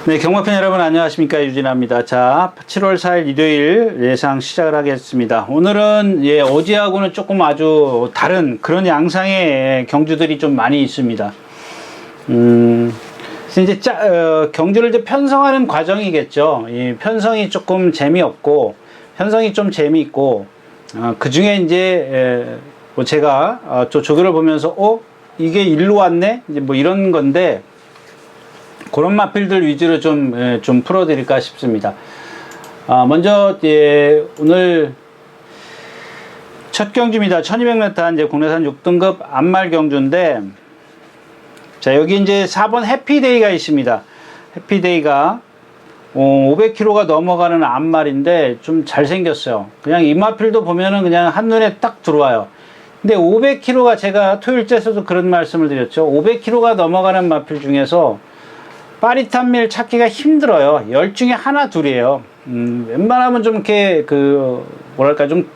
네, 경마팬 여러분 안녕하십니까, 유진아입니다. 자, 7월 4일 일요일 예상 시작을 하겠습니다. 오늘은 어제하고는 조금 아주 다른 그런 양상의 경주들이 좀 많이 있습니다. 이제 경주를 이제 편성하는 과정이겠죠. 이 편성이 조금 재미없고 편성이 좀 재미있고 그 중에 이제 뭐 제가 조교를 보면서 이게 일로 왔네, 이제 뭐 이런 건데. 그런 마필들 위주로 좀 풀어드릴까 싶습니다. 먼저, 오늘 첫 경주입니다. 1200m, 이제 국내산 6등급 암말 경주인데, 자, 여기 이제 4번 해피데이가 있습니다. 해피데이가 500kg가 넘어가는 암말인데, 좀 잘생겼어요. 그냥 이 마필도 보면은 그냥 한눈에 딱 들어와요. 근데 500kg가 제가 토요일째에서도 그런 말씀을 드렸죠. 500kg가 넘어가는 마필 중에서 빠릿한 밀 찾기가 힘들어요. 10 중에 하나, 둘이에요. 웬만하면 좀 이렇게 뭐랄까 좀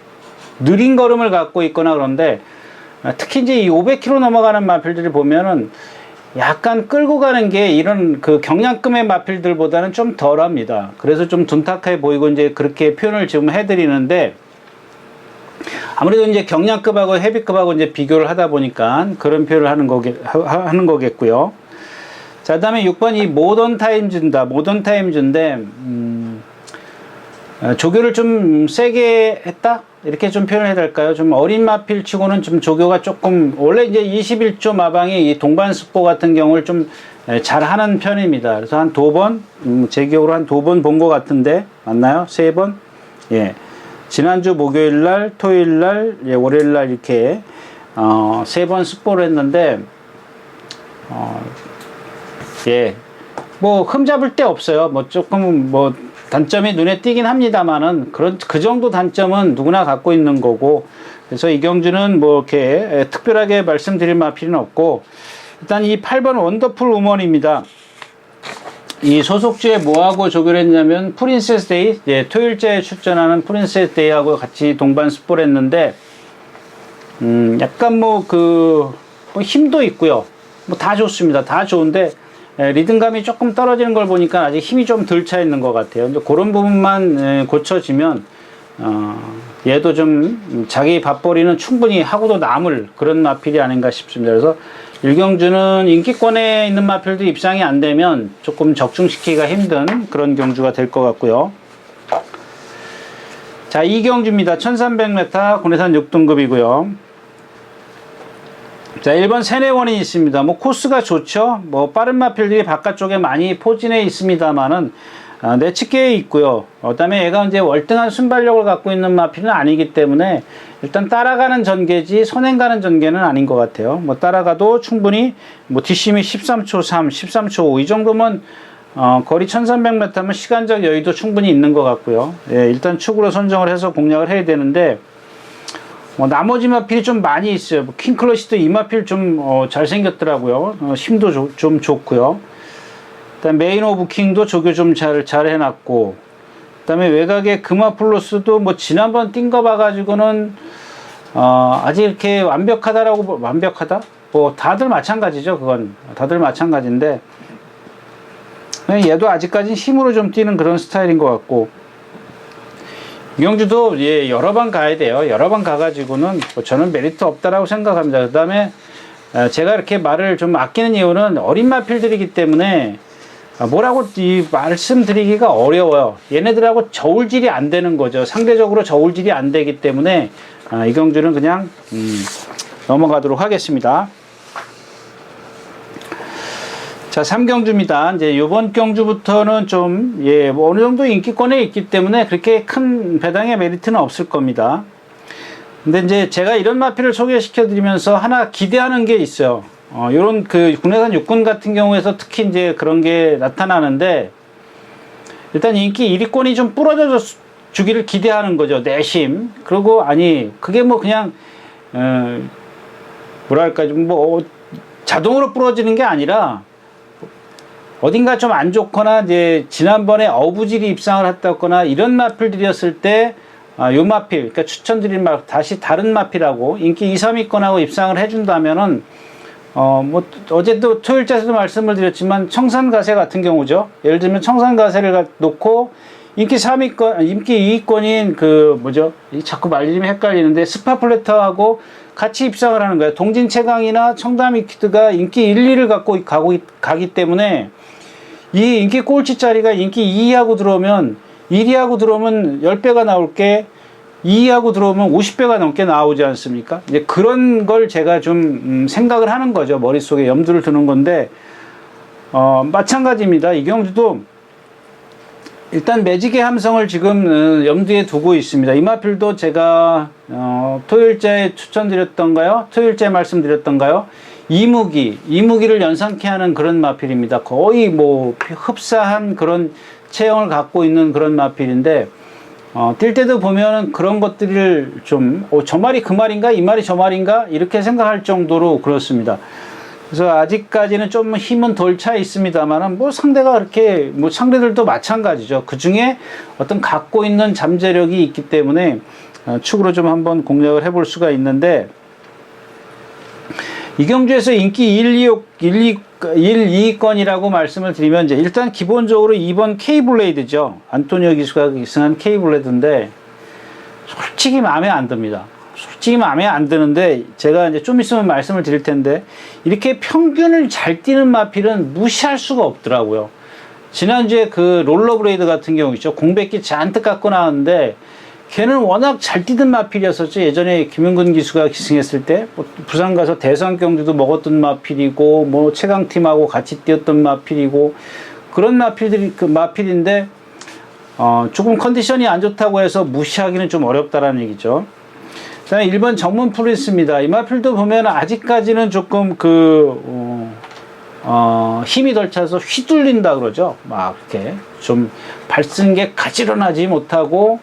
느린 걸음을 갖고 있거나 그런데 특히 이제 이 500km 넘어가는 마필들을 보면은 약간 끌고 가는 게 이런 경량급의 마필들보다는 좀 덜합니다. 그래서 좀 둔탁해 보이고 이제 그렇게 표현을 지금 해드리는데 아무래도 이제 경량급하고 헤비급하고 이제 비교를 하다 보니까 그런 표현을 하는 거겠고요. 자, 그 다음에 6번 이 모던 타임즈인데, 조교를 좀 세게 했다? 이렇게 좀 표현을 해야 될까요? 좀 어린 마필 치고는 좀 조교가 조금, 원래 이제 21조 마방이 이 동반습보 같은 경우를 좀 잘하는 편입니다. 그래서 한 2번, 제 기억으로 한 2번 본 것 같은데, 맞나요? 3번? 예. 지난주 목요일날, 토요일날, 월요일날 이렇게, 3번 습보를 했는데, 뭐 흠잡을 데 없어요. 뭐 조금 뭐 단점이 눈에 띄긴 합니다만은 그 정도 단점은 누구나 갖고 있는 거고, 그래서 이 경주는 뭐 이렇게 특별하게 말씀드릴 마필은 없고, 일단 이 8번 원더풀 우먼입니다. 이 소속주에 뭐하고 조교를 했냐면 프린세스 데이, 토요일째 출전하는 프린세스 데이하고 같이 동반 습보를 했는데, 약간 뭐 힘도 있고요. 뭐 다 좋습니다. 다 좋은데 리듬감이 조금 떨어지는 걸 보니까 아직 힘이 좀 덜 차 있는 것 같아요. 근데 그런 부분만 고쳐지면 얘도 좀 자기 밥벌이는 충분히 하고도 남을 그런 마필이 아닌가 싶습니다. 그래서 일경주는 인기권에 있는 마필도 입상이 안 되면 조금 적중시키기가 힘든 그런 경주가 될 것 같고요. 자, 이 경주입니다. 1300m 국내산 6등급이고요. 자, 1번 세네원이 있습니다. 뭐 코스가 좋죠. 뭐 빠른 마필들이 바깥쪽에 많이 포진해 있습니다만은 내측계에 있고요. 그다음에 얘가 이제 월등한 순발력을 갖고 있는 마필은 아니기 때문에 일단 따라가는 전개지 선행 가는 전개는 아닌 것 같아요. 뭐 따라가도 충분히 뭐 뒷심이 13초 3, 13초 5 이 정도면 거리 1300m면 시간적 여유도 충분히 있는 것 같고요. 일단 축으로 선정을 해서 공략을 해야 되는데. 나머지 마필이 좀 많이 있어요. 킹클러시도 이 마필 좀 잘생겼더라고요. 힘도 좀 좋고요. 그다음 메인 오브 킹도 조교 좀 잘 해놨고, 그다음에 외곽의 금화플러스도 뭐 지난번 뛴 거 봐가지고는 아직 이렇게 완벽하다? 뭐 다들 마찬가지죠. 그건 다들 마찬가지인데 얘도 아직까지는 힘으로 좀 뛰는 그런 스타일인 것 같고. 경주도 여러 번 가야 돼요. 여러 번 가가지고는 저는 메리트 없다라고 생각합니다. 그 다음에 제가 이렇게 말을 좀 아끼는 이유는 어린 마필들이기 때문에 뭐라고 말씀드리기가 어려워요. 얘네들하고 저울질이 안 되는 거죠. 상대적으로 저울질이 안 되기 때문에 이 경주는 그냥 넘어가도록 하겠습니다. 자, 3경주입니다. 이제 요번 경주부터는 좀, 뭐 어느 정도 인기권에 있기 때문에 그렇게 큰 배당의 메리트는 없을 겁니다. 근데 이제 제가 이런 마필을 소개시켜 드리면서 하나 기대하는 게 있어요. 요런 국내산 육군 같은 경우에서 특히 이제 그런 게 나타나는데, 일단 인기 1위권이 좀 부러져 주기를 기대하는 거죠. 내심. 그리고 그게 뭐 그냥, 뭐랄까, 좀 뭐, 자동으로 부러지는 게 아니라, 어딘가 좀 안 좋거나 이제 지난번에 어부질이 입상을 했다거나 이런 마필들이었을 때 요 마필, 그러니까 추천드린 다시 다른 마필하고 인기 2, 3위권하고 입상을 해준다면은 뭐 어제도 토요일자에서도 말씀을 드렸지만 청산가세 같은 경우죠. 예를 들면 청산가세를 놓고 인기 3위권, 인기 2위권인 그 뭐죠? 자꾸 말리면 헷갈리는데 스파플래터하고 같이 입상을 하는 거예요. 동진체강이나 청담이키드가 인기 1, 2를 갖고 가기 때문에 이 인기 꼴찌 자리가 인기 2위하고 들어오면 1위하고 들어오면 10배가 나올 게 2위하고 들어오면 50배가 넘게 나오지 않습니까? 이제 그런 걸 제가 좀 생각을 하는 거죠. 머릿속에 염두를 두는 건데 마찬가지입니다. 이 경주도 일단 매직의 함성을 지금 염두에 두고 있습니다. 이마필도 제가 토요일자에 추천드렸던가요? 토요일자에 말씀드렸던가요? 이무기를 연상케 하는 그런 마필입니다. 거의 뭐 흡사한 그런 체형을 갖고 있는 그런 마필인데 뛸 때도 보면은 그런 것들을 좀 저 말이 그 말인가 이 말이 저 말인가 이렇게 생각할 정도로 그렇습니다. 그래서 아직까지는 좀 힘은 덜 차 있습니다만은 뭐 상대가 그렇게 뭐 상대들도 마찬가지죠. 그 중에 어떤 갖고 있는 잠재력이 있기 때문에 축으로 좀 한번 공략을 해볼 수가 있는데 이 경주에서 인기 1, 2위권이라고 말씀을 드리면 이제 일단 기본적으로 2번 K블레이드죠. 안토니오 기수가 기승한 K블레이드인데 솔직히 마음에 안 듭니다. 솔직히 마음에 안 드는데 제가 이제 좀 있으면 말씀을 드릴 텐데 이렇게 평균을 잘 뛰는 마필은 무시할 수가 없더라고요. 지난주에 그 롤러브레이드 같은 경우 있죠. 공백기 잔뜩 갖고 나왔는데 걔는 워낙 잘 뛰던 마필이었었죠. 예전에 김영근 기수가 기승했을 때 뭐 부산 가서 대선 경주도 먹었던 마필이고 뭐 최강팀하고 같이 뛰었던 마필이고 그런 마필들이 그 마필인데 조금 컨디션이 안 좋다고 해서 무시하기는 좀 어렵다라는 얘기죠. 그다음에 1번 정문 프린스입니다. 이 마필도 보면 아직까지는 조금 힘이 덜 차서 휘둘린다 그러죠. 막 이렇게 좀 발승계 가지런하지 못하고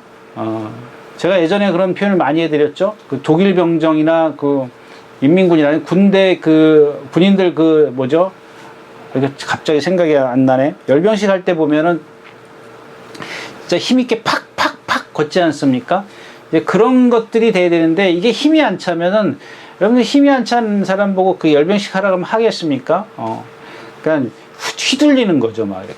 제가 예전에 그런 표현을 많이 해드렸죠. 그 독일 병정이나 그 인민군이라는 군대 그 군인들 그 뭐죠? 이게 갑자기 생각이 안 나네. 열병식 할 때 보면은 진짜 힘있게 팍팍팍 걷지 않습니까? 이제 그런 것들이 돼야 되는데 이게 힘이 안 차면은 여러분들 힘이 안 찬 사람 보고 그 열병식 하라 그러면 하겠습니까? 그러니까 휘둘리는 거죠, 막 이렇게.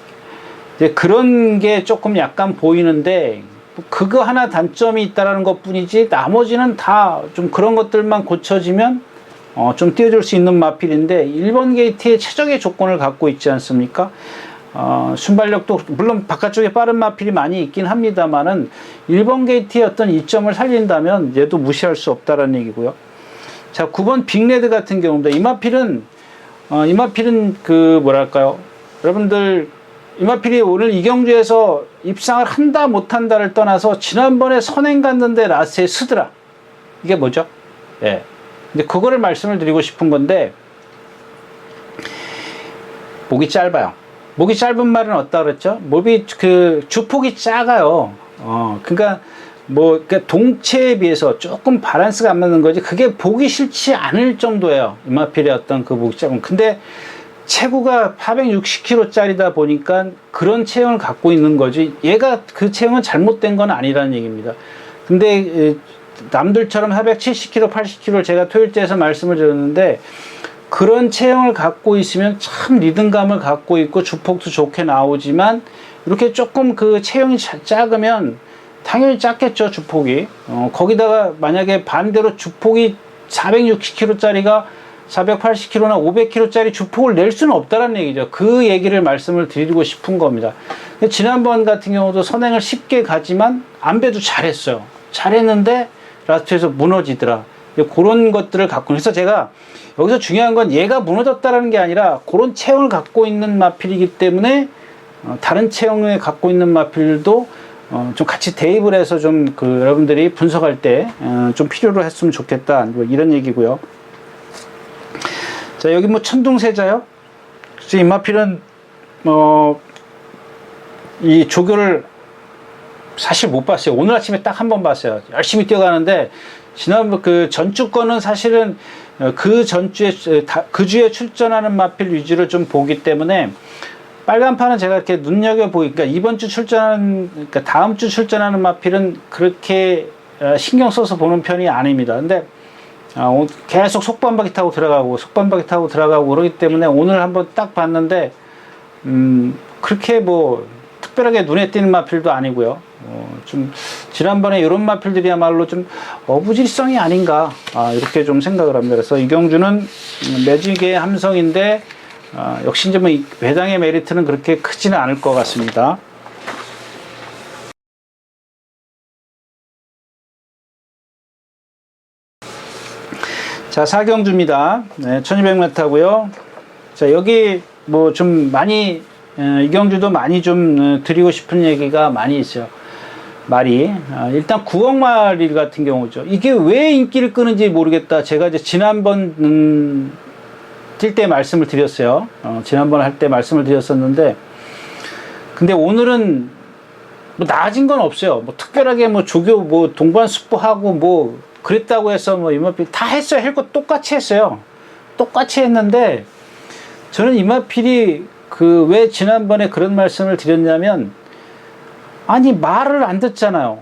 이제 그런 게 조금 약간 보이는데 그거 하나 단점이 있다라는 것뿐이지 나머지는 다 좀 그런 것들만 고쳐지면 좀 띄워줄 수 있는 마필인데 1번 게이트의 최적의 조건을 갖고 있지 않습니까? 순발력도 물론 바깥쪽에 빠른 마필이 많이 있긴 합니다만은 1번 게이트의 어떤 이점을 살린다면 얘도 무시할 수 없다라는 얘기고요. 자, 9번 빅레드 같은 경우입니다. 이 마필은 그 뭐랄까요? 여러분들 이마필이 오늘 이 경주에서 입상을 한다 못한다를 떠나서 지난번에 선행 갔는데 라스트에 쓰더라. 이게 뭐죠? 예. 근데 그거를 말씀을 드리고 싶은 건데 목이 짧아요. 목이 짧은 말은 어디다 그랬죠? 목이 그 주폭이 작아요. 그러니까 뭐 그러니까 동체에 비해서 조금 밸런스가 안 맞는 거지. 그게 보기 싫지 않을 정도예요. 이마필의 어떤 그 목이 작은. 근데 체구가 460kg짜리다 보니까 그런 체형을 갖고 있는 거지 얘가 그 체형은 잘못된 건 아니라는 얘기입니다. 근데 남들처럼 470kg, 80kg 제가 토요일자에서 말씀을 드렸는데 그런 체형을 갖고 있으면 참 리듬감을 갖고 있고 주폭도 좋게 나오지만 이렇게 조금 그 체형이 작으면 당연히 작겠죠, 주폭이. 거기다가 만약에 반대로 주폭이 460kg짜리가 480kg나 500kg짜리 주폭을 낼 수는 없다는 얘기죠. 그 얘기를 말씀을 드리고 싶은 겁니다. 지난번 같은 경우도 선행을 쉽게 가지만 안배도 잘했어요. 잘했는데 라스트에서 무너지더라. 그런 것들을 갖고 그래서 제가 여기서 중요한 건 얘가 무너졌다는 게 아니라 그런 체형을 갖고 있는 마필이기 때문에 다른 체형을 갖고 있는 마필도 좀 같이 대입을 해서 좀 그 여러분들이 분석할 때 좀 필요로 했으면 좋겠다. 뭐 이런 얘기고요. 자, 여기 뭐 천둥세자요? 이 마필은 이 조교를 사실 못 봤어요. 오늘 아침에 딱 한 번 봤어요. 열심히 뛰어가는데 지난번 그 전주 거는 사실은 그 전주에 그 주에 출전하는 마필 위주로 좀 보기 때문에 빨간판은 제가 이렇게 눈여겨보니까 그러니까 이번 주 출전하는 그러니까 다음 주 출전하는 마필은 그렇게 신경 써서 보는 편이 아닙니다. 근데 계속 속반바퀴 타고 들어가고 그러기 때문에 오늘 한번 딱 봤는데 그렇게 뭐 특별하게 눈에 띄는 마필도 아니고요. 좀 지난번에 이런 마필들이야말로 좀 어부질성이 아닌가 이렇게 좀 생각을 합니다. 그래서 이경주는 매직의 함성인데 역시 이제 뭐 배당의 메리트는 그렇게 크지는 않을 것 같습니다. 자, 사경주입니다. 네, 1200m고요. 자, 여기 뭐 좀 많이 이경주도 많이 좀 드리고 싶은 얘기가 많이 있어요. 말이 일단 9억 마리 같은 경우죠. 이게 왜 인기를 끄는지 모르겠다. 제가 이제 지난번 뛸 때 말씀을 드렸어요. 지난번 할 때 말씀을 드렸었는데, 근데 오늘은 뭐 나아진 건 없어요. 뭐 특별하게 뭐 조교 뭐 동반 숙부하고 뭐 그랬다고 해서 뭐 이마필 다 했어요. 할 거 똑같이 했어요. 똑같이 했는데 저는 이마필이 그 왜 지난번에 그런 말씀을 드렸냐면, 아니 말을 안 듣잖아요.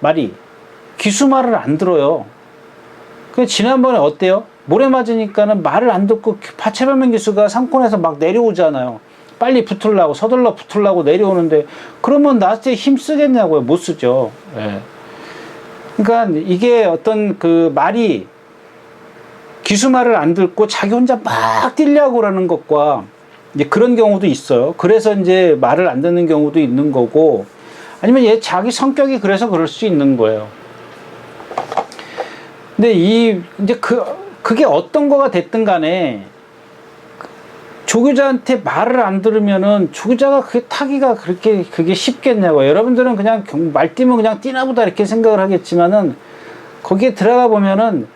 말이 기수 말을 안 들어요. 그 지난번에 어때요? 모래 맞으니까는 말을 안 듣고 파채변명 기수가 상권에서 막 내려오잖아요. 빨리 붙으려고 서둘러 붙으려고 내려오는데, 그러면 나한테 힘 쓰겠냐고요? 못 쓰죠. 예. 그러니까 이게 어떤 그 말이 기수 말을 안 듣고 자기 혼자 막 뛰려고 하는 것과 이제 그런 경우도 있어요. 그래서 이제 말을 안 듣는 경우도 있는 거고, 아니면 얘 자기 성격이 그래서 그럴 수 있는 거예요. 근데 이제 그게 어떤 거가 됐든 간에 조교자한테 말을 안 들으면은 조교자가 그게 타기가 그게 쉽겠냐고요. 여러분들은 그냥 말 뛰면 그냥 뛰나 보다 이렇게 생각을 하겠지만은 거기에 들어가 보면은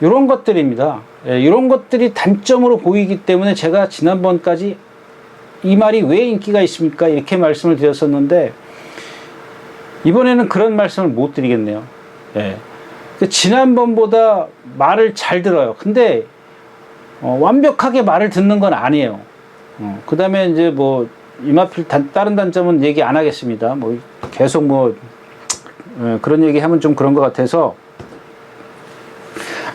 이런 것들입니다. 이런 것들이 단점으로 보이기 때문에 제가 지난번까지 이 말이 왜 인기가 있습니까? 이렇게 말씀을 드렸었는데, 이번에는 그런 말씀을 못 드리겠네요. 예. 지난번보다 말을 잘 들어요. 근데 완벽하게 말을 듣는 건 아니에요. 그 다음에 이제 뭐 이마필 다른 단점은 얘기 안 하겠습니다. 뭐 계속 뭐 그런 얘기 하면 좀 그런 것 같아서,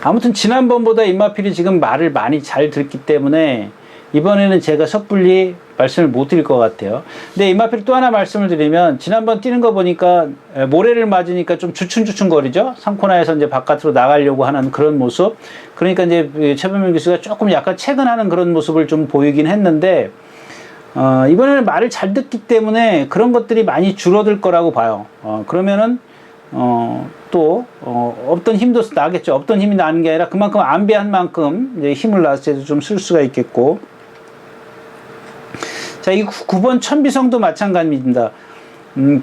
아무튼 지난번보다 이마필이 지금 말을 많이 잘 듣기 때문에 이번에는 제가 섣불리 말씀을 못 드릴 것 같아요. 근데 이마필 또 하나 말씀을 드리면, 지난번 뛰는 거 보니까 모래를 맞으니까 좀 주춤주춤 거리죠. 상코나에서 이제 바깥으로 나가려고 하는 그런 모습. 그러니까 이제 최범민 교수가 조금 약간 채근하는 그런 모습을 좀 보이긴 했는데, 이번에는 말을 잘 듣기 때문에 그런 것들이 많이 줄어들 거라고 봐요. 그러면은 또 없던 힘도 나겠죠. 없던 힘이 나는 게 아니라 그만큼 안배한 만큼 이제 힘을 나서 좀 쓸 수가 있겠고. 자, 이 9번 천비성도 마찬가지입니다.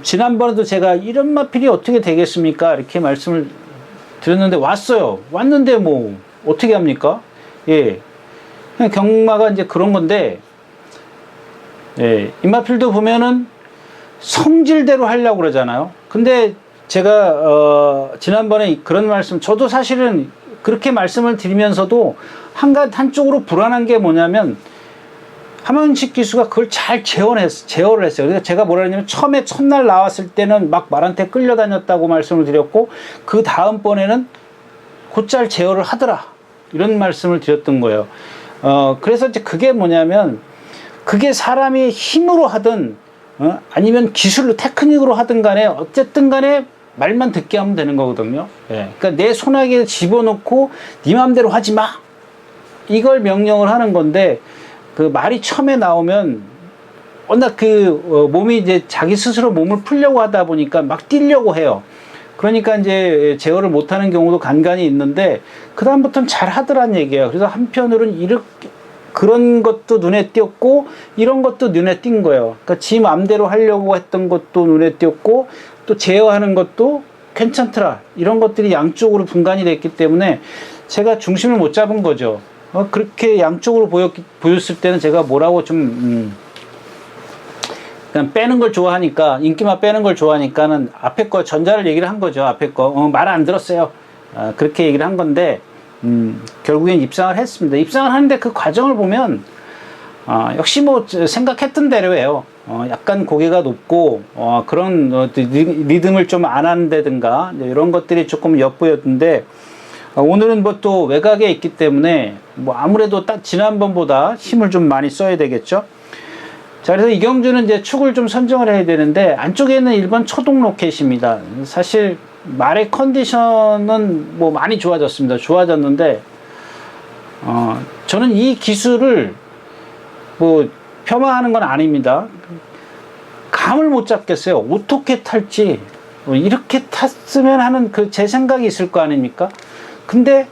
지난번에도 제가 이런 마필이 어떻게 되겠습니까? 이렇게 말씀을 드렸는데 왔어요. 왔는데 뭐 어떻게 합니까? 예, 그냥 경마가 이제 그런 건데, 예, 이 마필도 보면은 성질대로 하려고 그러잖아요. 근데 제가 지난번에 그런 말씀, 저도 사실은 그렇게 말씀을 드리면서도 한쪽으로 불안한 게 뭐냐면, 함원식 기수가 그걸 잘 제어를 했어요. 그래서 제가 뭐라 했냐면, 처음에 첫날 나왔을 때는 막 말한테 끌려다녔다고 말씀을 드렸고, 그 다음번에는 곧잘 제어를 하더라, 이런 말씀을 드렸던 거예요. 그래서 이제 그게 뭐냐면, 그게 사람이 힘으로 하든 아니면 기술로 테크닉으로 하든 간에 어쨌든 간에 말만 듣게 하면 되는 거거든요. 예. 그러니까 내 손아귀에 집어넣고 네 맘대로 하지 마, 이걸 명령을 하는 건데, 그 말이 처음에 나오면 워낙 몸이 이제 자기 스스로 몸을 풀려고 하다 보니까 막 뛰려고 해요. 그러니까 이제 제어를 못하는 경우도 간간히 있는데, 그 다음부터는 잘 하더란 얘기예요. 그래서 한편으로는 이렇게 그런 것도 눈에 띄었고, 이런 것도 눈에 띈 거예요. 그러니까 지 마음대로 하려고 했던 것도 눈에 띄었고, 또 제어하는 것도 괜찮더라, 이런 것들이 양쪽으로 분간이 됐기 때문에 제가 중심을 못 잡은 거죠. 그렇게 양쪽으로 보였을 때는 제가 뭐라고 좀 그냥 빼는 걸 좋아하니까, 인기만 빼는 걸 좋아하니까는 앞에 거 전자를 얘기를 한 거죠. 앞에 거 말 안 들었어요. 그렇게 얘기를 한 건데, 결국엔 입상을 했습니다. 입상을 하는데 그 과정을 보면 역시 뭐 생각했던 대로예요. 약간 고개가 높고 그런 리듬을 좀 안 한다든가 이런 것들이 조금 엿보였는데, 오늘은 뭐 또 외곽에 있기 때문에 뭐 아무래도 지난번보다 힘을 좀 많이 써야 되겠죠. 자, 그래서 이경주는 이제 축을 좀 선정을 해야 되는데, 안쪽에 있는 1번 초동 로켓입니다. 사실 말의 컨디션은 뭐 많이 좋아졌습니다. 좋아졌는데, 저는 이 기술을 뭐 폄하하는 건 아닙니다. 감을 못 잡겠어요. 어떻게 탈지, 이렇게 탔으면 하는 그 제 생각이 있을 거 아닙니까? 근데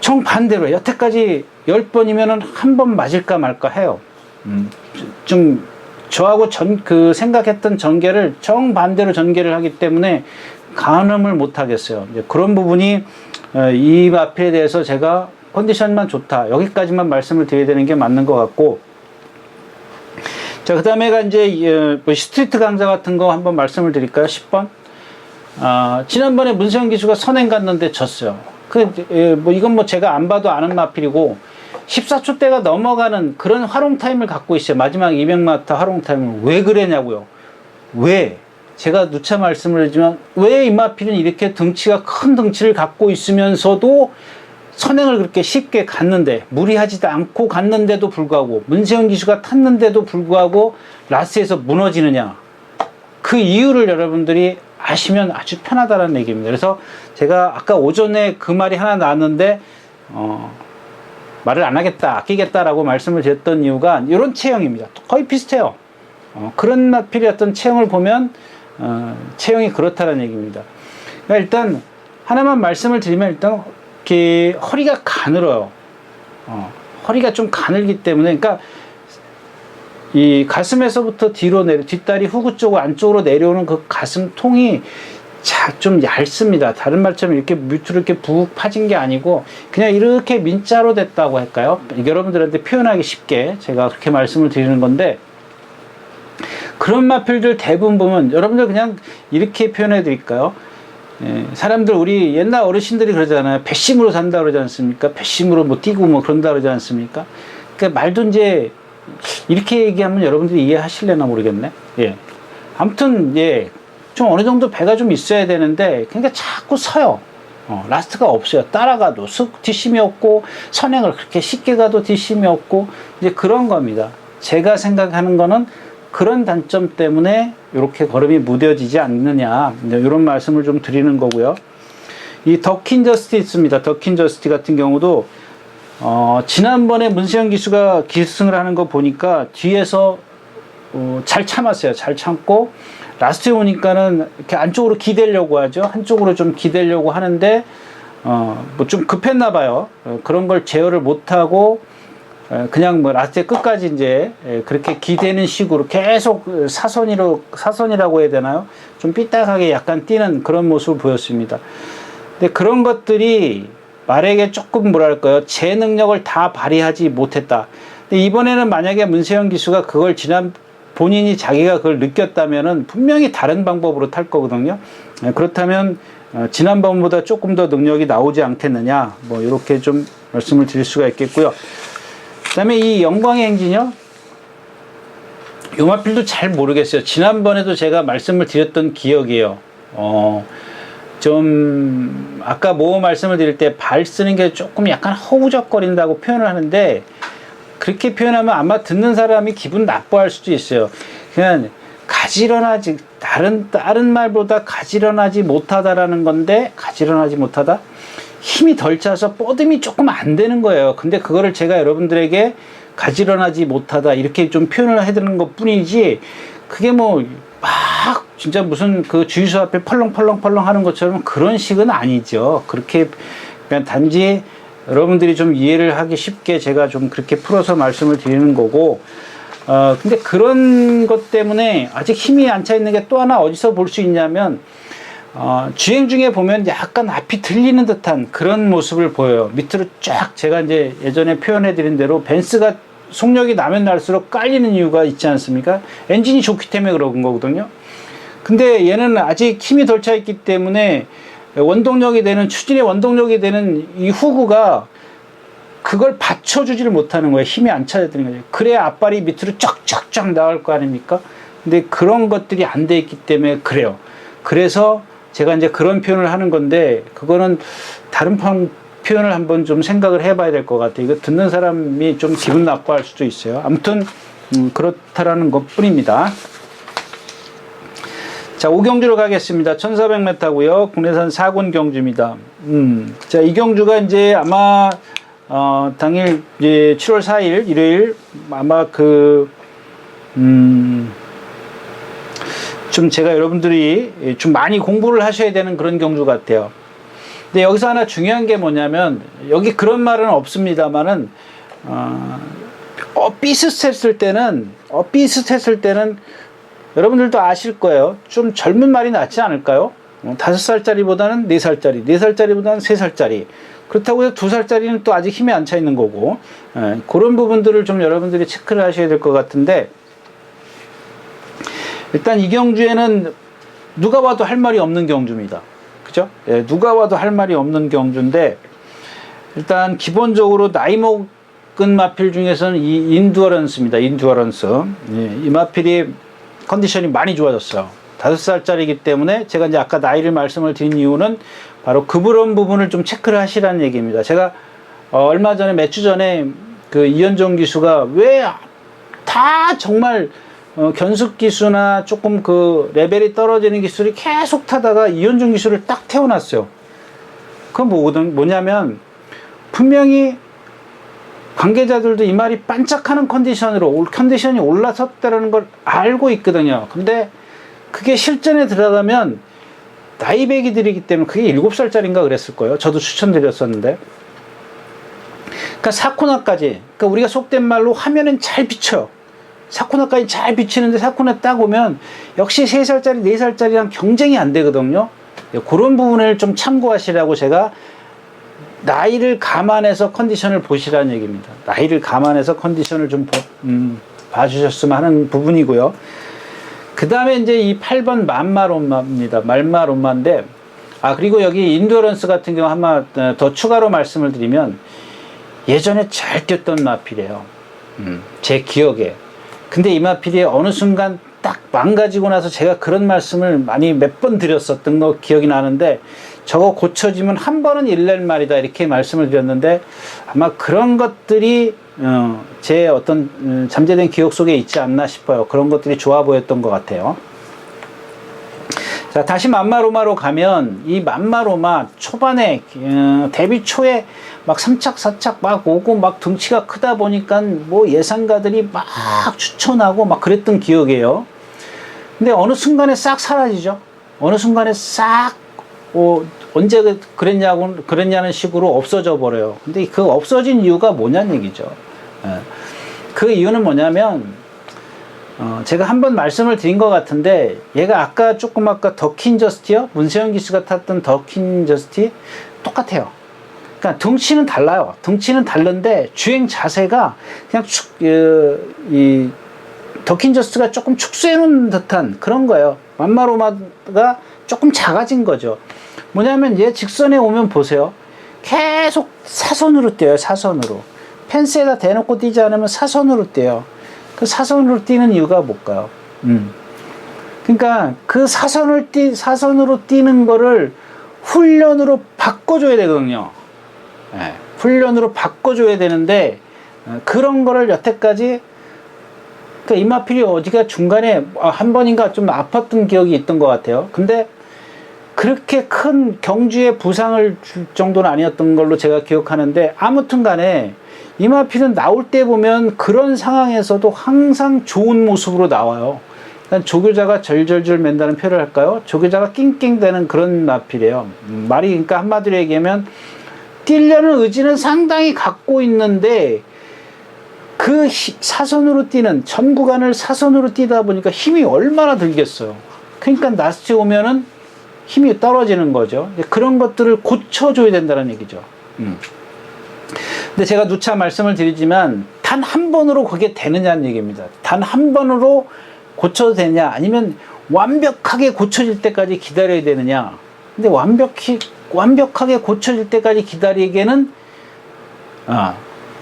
정반대로 여태까지 10번이면은 한 번 맞을까 말까 해요. 좀 저하고 생각했던 전개를 정반대로 전개를 하기 때문에 가늠을 못 하겠어요. 이제 그런 부분이 이 마필에 대해서 제가 컨디션만 좋다, 여기까지만 말씀을 드려야 되는 게 맞는 것 같고, 자, 그 다음에가 이제 뭐 스트리트 강좌 같은 거 한번 말씀을 드릴까요? 10번. 지난번에 문세영 기수가 선행 갔는데 졌어요. 뭐 이건 뭐 제가 안 봐도 아는 마필이고, 14초대가 넘어가는 그런 활용 타임을 갖고 있어요. 마지막 200m 활용 타임을. 왜 그러냐고요. 왜? 제가 누차 말씀을 하지만, 왜 이 마필은 이렇게 큰 덩치를 갖고 있으면서도 선행을 그렇게 쉽게 갔는데, 무리하지도 않고 갔는데도 불구하고, 문세영 기수가 탔는데도 불구하고 라스에서 무너지느냐. 그 이유를 여러분들이 아시면 아주 편하다는 얘기입니다. 그래서 제가 아까 오전에 그 말이 하나 나왔는데, 말을 안 하겠다, 아끼겠다라고 말씀을 드렸던 이유가 이런 체형입니다. 거의 비슷해요. 그런 마필의 어떤 체형을 보면 체형이 그렇다는 얘기입니다. 그러니까 일단 하나만 말씀을 드리면, 일단 이렇게 허리가 가늘어요. 허리가 좀 가늘기 때문에, 그러니까 이 가슴에서부터 뒤로 뒷다리 후구 쪽으로 안쪽으로 내려오는 그 가슴통이 좀 얇습니다. 다른 말처럼 이렇게 밑으로 이렇게 푹 파진 게 아니고 그냥 이렇게 민자로 됐다고 할까요? 여러분들한테 표현하기 쉽게 제가 그렇게 말씀을 드리는 건데, 그런 마필들 대부분 보면 여러분들 그냥 이렇게 표현해 드릴까요? 사람들, 우리 옛날 어르신들이 그러잖아요. 배심으로 산다 그러지 않습니까? 배심으로 뭐 뛰고 뭐 그런다 그러지 않습니까? 그러니까 말도 이제 이렇게 얘기하면 여러분들이 이해하실래나 모르겠네. 예. 아무튼, 예. 좀 어느 정도 배가 좀 있어야 되는데, 그러니까 자꾸 서요. 라스트가 없어요. 따라가도 뒷심이 없고, 선행을 그렇게 쉽게 가도 뒷심이 없고, 이제 그런 겁니다. 제가 생각하는 거는 그런 단점 때문에 이렇게 걸음이 무뎌지지 않느냐, 이런 말씀을 좀 드리는 거고요. 이 더킨 저스티스입니다. 더킨 저스티 같은 경우도 지난번에 문세영 기수가 기승을 하는 거 보니까 뒤에서 잘 참았어요. 잘 참고 라스트에 오니까는 이렇게 안쪽으로 기대려고 하죠. 한쪽으로 좀 기대려고 하는데 뭐 좀 급했나 봐요. 그런 걸 제어를 못하고 그냥 뭐 라스트의 끝까지 이제 그렇게 기대는 식으로 계속 사선이라고 해야 되나요? 좀 삐딱하게 약간 뛰는 그런 모습을 보였습니다. 근데 그런 것들이 말에게 조금 뭐랄까요, 제 능력을 다 발휘하지 못했다. 근데 이번에는 만약에 문세영 기수가 그걸 본인이 자기가 그걸 느꼈다면은 분명히 다른 방법으로 탈 거거든요. 그렇다면 지난번보다 조금 더 능력이 나오지 않겠느냐, 뭐 이렇게 좀 말씀을 드릴 수가 있겠고요. 그 다음에 이 영광의 행진이요, 요 마필도 잘 모르겠어요. 지난번에도 제가 말씀을 드렸던 기억이에요. 좀 아까 뭐 말씀을 드릴 때 발 쓰는 게 조금 약간 허우적거린다고 표현을 하는데, 그렇게 표현하면 아마 듣는 사람이 기분 나빠할 수도 있어요. 그냥 가지런하지, 다른 말보다 가지런하지 못하다라는 건데, 가지런하지 못하다, 힘이 덜 차서 뻗음이 조금 안 되는 거예요. 근데 그거를 제가 여러분들에게 가지런하지 못하다 이렇게 좀 표현을 해드리는 것 뿐이지, 그게 뭐 막 진짜 무슨 그 주유소 앞에 펄렁펄렁 하는 것처럼 그런 식은 아니죠. 그렇게 그냥 단지 여러분들이 좀 이해를 하기 쉽게 제가 좀 그렇게 풀어서 말씀을 드리는 거고, 근데 그런 것 때문에 아직 힘이 안 차 있는 게 또 하나 어디서 볼 수 있냐면, 주행 중에 보면 약간 앞이 들리는 듯한 그런 모습을 보여요. 밑으로 쫙, 제가 이제 예전에 표현해 드린 대로 벤츠가 속력이 나면 날수록 깔리는 이유가 있지 않습니까? 엔진이 좋기 때문에 그런 거거든요. 근데 얘는 아직 힘이 덜 차 있기 때문에 원동력이 되는, 추진의 원동력이 되는 이 후구가 그걸 받쳐주지를 못하는 거예요. 힘이 안 차야 되는 거죠. 그래야 앞발이 밑으로 쫙쫙쫙 나갈 거 아닙니까? 근데 그런 것들이 안 돼 있기 때문에 그래요. 그래서 제가 이제 그런 표현을 하는 건데, 그거는 다른 표현을 한번 좀 생각을 해봐야 될 것 같아요. 이거 듣는 사람이 좀 기분 나빠할 수도 있어요. 아무튼 그렇다라는 것 뿐입니다. 자, 5경주로 가겠습니다. 1400m고요. 국내산 4군 경주입니다. 자, 이 경주가 이제 아마 당일 이제 7월 4일 일요일 아마 좀 제가 여러분들이 좀 많이 공부를 하셔야 되는 그런 경주 같아요. 근데 여기서 하나 중요한 게 뭐냐면, 여기 그런 말은 없습니다만은 비슷했을 때는 여러분들도 아실 거예요. 좀 젊은 말이 낫지 않을까요? 5살짜리보다는 4살짜리, 4살짜리보다는 3살짜리. 그렇다고 해서 2살짜리는 또 아직 힘이 안 차 있는 거고, 그런 부분들을 좀 여러분들이 체크를 하셔야 될 것 같은데, 일단 이 경주에는 누가 와도 할 말이 없는 경주입니다. 그죠? 예, 누가 와도 할 말이 없는 경주인데, 일단 기본적으로 나이 먹은 마필 중에서는 이 인듀어런스입니다. 인듀어런스. 예, 이 마필이 컨디션이 많이 좋아졌어요. 5살짜리이기 때문에 제가 이제 아까 나이를 말씀을 드린 이유는 바로 그런 부분을 좀 체크를 하시라는 얘기입니다. 제가 얼마 전에 몇 주 전에 그 이현종 기수가 왜 다 정말 견습 기수나 조금 그 레벨이 떨어지는 기술이 계속 타다가 이현종 기수를 딱 태워놨어요. 그건 뭐냐면 분명히 관계자들도 이 말이 반짝하는 컨디션이 올라섰다는 걸 알고 있거든요. 근데 그게 실전에 들어가면 나이배기들이기 때문에, 그게 7살짜리인가 그랬을 거예요. 저도 추천드렸었는데. 그러니까 사코나까지, 그러니까 우리가 속된 말로 화면은 잘 비춰요. 사코나까지 잘 비치는데 사코나 딱 오면 역시 3살짜리, 4살짜리랑 경쟁이 안 되거든요. 그런 부분을 좀 참고하시라고 제가 나이를 감안해서 컨디션을 보시라는 얘기입니다. 나이를 감안해서 컨디션을 좀 봐주셨으면 하는 부분이고요. 그 다음에 이제 이 8번 말마롬마입니다. 말마롬마인데, 그리고 여기 인듀어런스 같은 경우 한번 더 추가로 말씀을 드리면, 예전에 잘 뛰었던 마필이에요. 제 기억에. 근데 이 마필이 어느 순간 딱 망가지고 나서 제가 그런 말씀을 많이 몇 번 드렸었던 거 기억이 나는데, 저거 고쳐지면 한 번은 일낼 말이다 이렇게 말씀을 드렸는데, 아마 그런 것들이 제 어떤 잠재된 기억 속에 있지 않나 싶어요. 그런 것들이 좋아 보였던 것 같아요. 자, 다시 만마로마로 가면, 이 만마로마 초반에 데뷔 초에 막 3착 4착 막 오고 막 덩치가 크다 보니까 뭐 예상가들이 막 추천하고 막 그랬던 기억이에요. 근데 어느 순간에 싹 사라지죠. 어느 순간에 싹 언제 그랬냐는 식으로 없어져 버려요. 근데 그 없어진 이유가 뭐냐는 얘기죠. 그 이유는 뭐냐면, 제가 한번 말씀을 드린 것 같은데, 얘가 아까 더킨 저스티요? 문세영 기수가 탔던 더킨 저스티 똑같아요. 그러니까 덩치는 달라요. 덩치는 다른데 주행 자세가 그냥 이 더킨 저스트가 조금 축소해 놓은 듯한 그런 거예요. 만마로마가 조금 작아진 거죠. 뭐냐면 얘 직선에 오면 보세요. 계속 사선으로 뛰어요. 사선으로. 펜스에다 대놓고 뛰지 않으면 사선으로 뛰어요. 그 사선으로 뛰는 이유가 뭘까요? 그러니까 그 사선으로 뛰는 거를 훈련으로 바꿔줘야 되거든요. 네, 훈련으로 바꿔줘야 되는데, 그런 거를 여태까지, 그러니까 이마필이 어디가 중간에 한 번인가 좀 아팠던 기억이 있던 것 같아요. 근데 그렇게 큰 경주에 부상을 줄 정도는 아니었던 걸로 제가 기억하는데, 아무튼 간에 이마필은 나올 때 보면 그런 상황에서도 항상 좋은 모습으로 나와요. 조교자가 절절절 맨다는 표현을 할까요? 조교자가 낑낑대는 그런 마필이에요. 말이, 그러니까 한마디로 얘기하면 뛰려는 의지는 상당히 갖고 있는데, 그 사선으로 뛰는, 전 구간을 사선으로 뛰다 보니까 힘이 얼마나 들겠어요. 그러니까 나스트 오면은 힘이 떨어지는 거죠. 그런 것들을 고쳐줘야 된다는 얘기죠. 근데 제가 누차 말씀을 드리지만, 단 한 번으로 그게 되느냐는 얘기입니다. 단 한 번으로 고쳐도 되냐, 아니면 완벽하게 고쳐질 때까지 기다려야 되느냐. 근데 완벽하게 고쳐질 때까지 기다리기에는,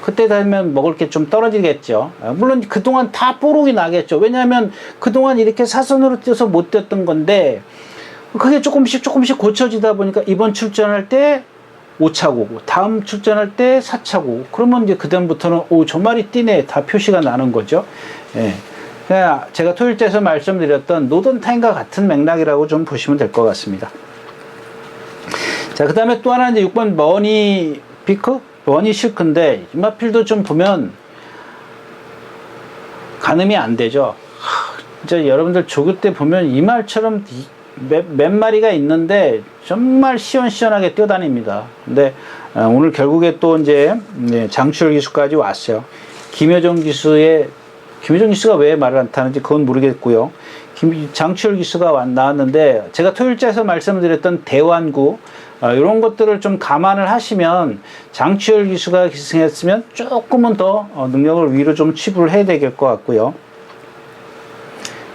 그때 되면 먹을 게 좀 떨어지겠죠. 물론 그동안 다 뽀록이 나겠죠. 왜냐하면 그동안 이렇게 사선으로 뛰어서 못 뛰었던 건데, 그게 조금씩 고쳐지다 보니까 이번 출전할 때 5차고 다음 출전할 때 4차고 그러면 이제 그다음부터는 저 말이 뛰네 다 표시가 나는 거죠. 예. 그냥 제가 토요일째에서 말씀드렸던 노던타임과 같은 맥락이라고 좀 보시면 될 것 같습니다. 자, 그 다음에 또 하나 이제 6번 머니 피크? 머니 실크인데 이마필도 좀 보면 가늠이 안 되죠. 진짜 여러분들 조교 때 보면 이 말처럼 몇 마리가 있는데 정말 시원시원하게 뛰어다닙니다. 근데 오늘 결국에 또 이제 장추열 기수까지 왔어요. 김효정 기수가 왜 말을 안 타는지 그건 모르겠고요. 장추열 기수가 나왔는데 제가 토요일째에서 말씀드렸던 대완구 이런 것들을 좀 감안을 하시면 장추열 기수가 기승했으면 조금은 더 능력을 위로 좀 치부를 해야 될 것 같고요.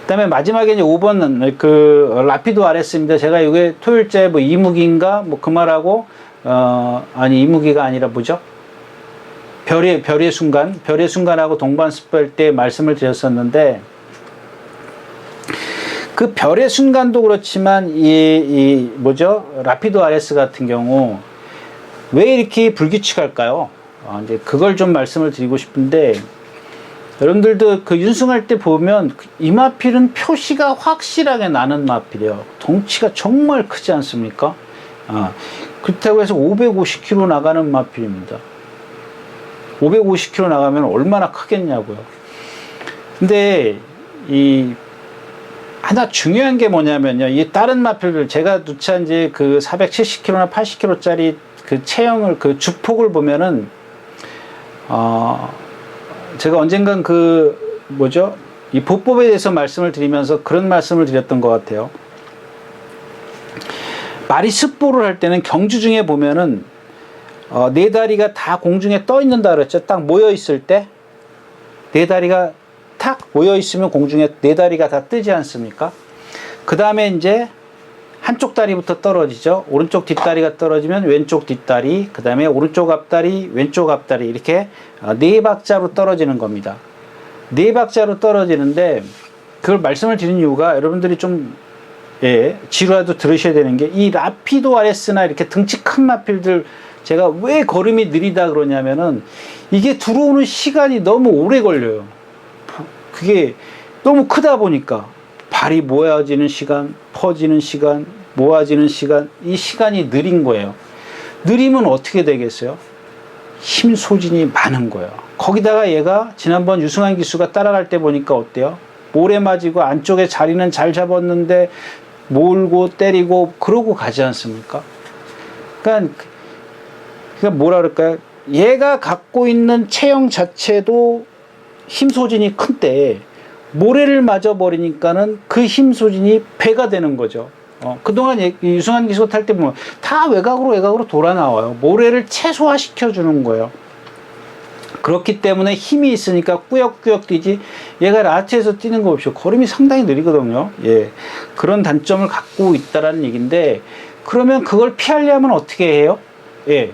그 다음에 마지막에 이제 5번은 라피도 RS입니다. 제가 이게 토요일째 뭐 이무기인가 뭐 그 말하고 아니 이무기가 아니라 뭐죠? 별의 순간하고 동반습할 때 말씀을 드렸었는데 그 별의 순간도 그렇지만 라피도 RS 같은 경우 왜 이렇게 불규칙할까요? 이제 그걸 좀 말씀을 드리고 싶은데 여러분들도 그 윤승할 때 보면 이 마필은 표시가 확실하게 나는 마필이에요. 덩치가 정말 크지 않습니까? 그렇다고 해서 550kg 나가는 마필입니다. 550kg 나가면 얼마나 크겠냐고요. 근데 하나 중요한 게 뭐냐면요. 이 다른 마필들 제가 누차 이제 그 470kg나 80kg짜리 그 체형을 그 주폭을 보면은 제가 언젠간 이 보법에 대해서 말씀을 드리면서 그런 말씀을 드렸던 것 같아요. 말이 습보를 할 때는 경주 중에 보면은 네 다리가 다 공중에 떠 있는다 그랬죠. 딱 모여 있을 때 네 다리가 탁 모여 있으면 공중에 네 다리가 다 뜨지 않습니까? 그 다음에 이제 한쪽 다리부터 떨어지죠. 오른쪽 뒷다리가 떨어지면 왼쪽 뒷다리, 그 다음에 오른쪽 앞다리, 왼쪽 앞다리 이렇게 네 박자로 떨어지는 겁니다. 네 박자로 떨어지는데 그걸 말씀을 드린 이유가 여러분들이 좀 지루라도 들으셔야 되는 게 이 라피도 RS나 이렇게 등치 큰 마필들 제가 왜 걸음이 느리다 그러냐면은 이게 들어오는 시간이 너무 오래 걸려요. 그게 너무 크다 보니까 발이 모아지는 시간, 퍼지는 시간, 모아지는 시간, 이 시간이 느린 거예요. 느리면 어떻게 되겠어요? 힘 소진이 많은 거예요. 거기다가 얘가 지난번 유승환 기수가 따라갈 때 보니까 어때요? 모래 맞이고 안쪽에 자리는 잘 잡았는데 몰고 때리고 그러고 가지 않습니까? 그러니까 뭐라 그럴까요? 얘가 갖고 있는 체형 자체도 힘 소진이 큰데 모래를 맞아 버리니까는 그 힘 소진이 배가 되는 거죠. 그동안 유승환 기수 탈 때 보면 다 외곽으로 돌아 나와요. 모래를 최소화시켜 주는 거예요. 그렇기 때문에 힘이 있으니까 꾸역꾸역 뛰지 얘가 라트에서 뛰는 거 없이 걸음이 상당히 느리거든요. 예. 그런 단점을 갖고 있다라는 얘기인데 그러면 그걸 피하려면 어떻게 해요? 예.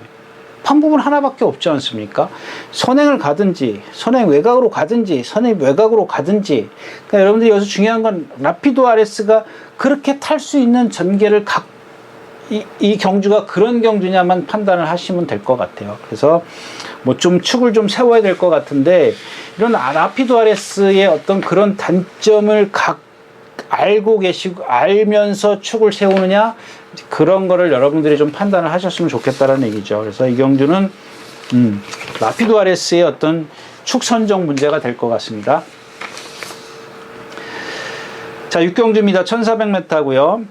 방법은 하나밖에 없지 않습니까? 선행을 가든지, 선행 외곽으로 가든지, 선행 외곽으로 가든지. 그러니까 여러분들이 여기서 중요한 건 라피도 RS가 그렇게 탈 수 있는 전개를 이 경주가 그런 경주냐만 판단을 하시면 될 것 같아요. 그래서 뭐 좀 축을 좀 세워야 될 것 같은데 이런 라피도 RS의 어떤 그런 단점을 알고 계시고 알면서 축을 세우느냐 그런 거를 여러분들이 좀 판단을 하셨으면 좋겠다라는 얘기죠. 그래서 이 경주는 라피도 RS의 어떤 축 선정 문제가 될 것 같습니다. 자, 6경주입니다. 1400m고요.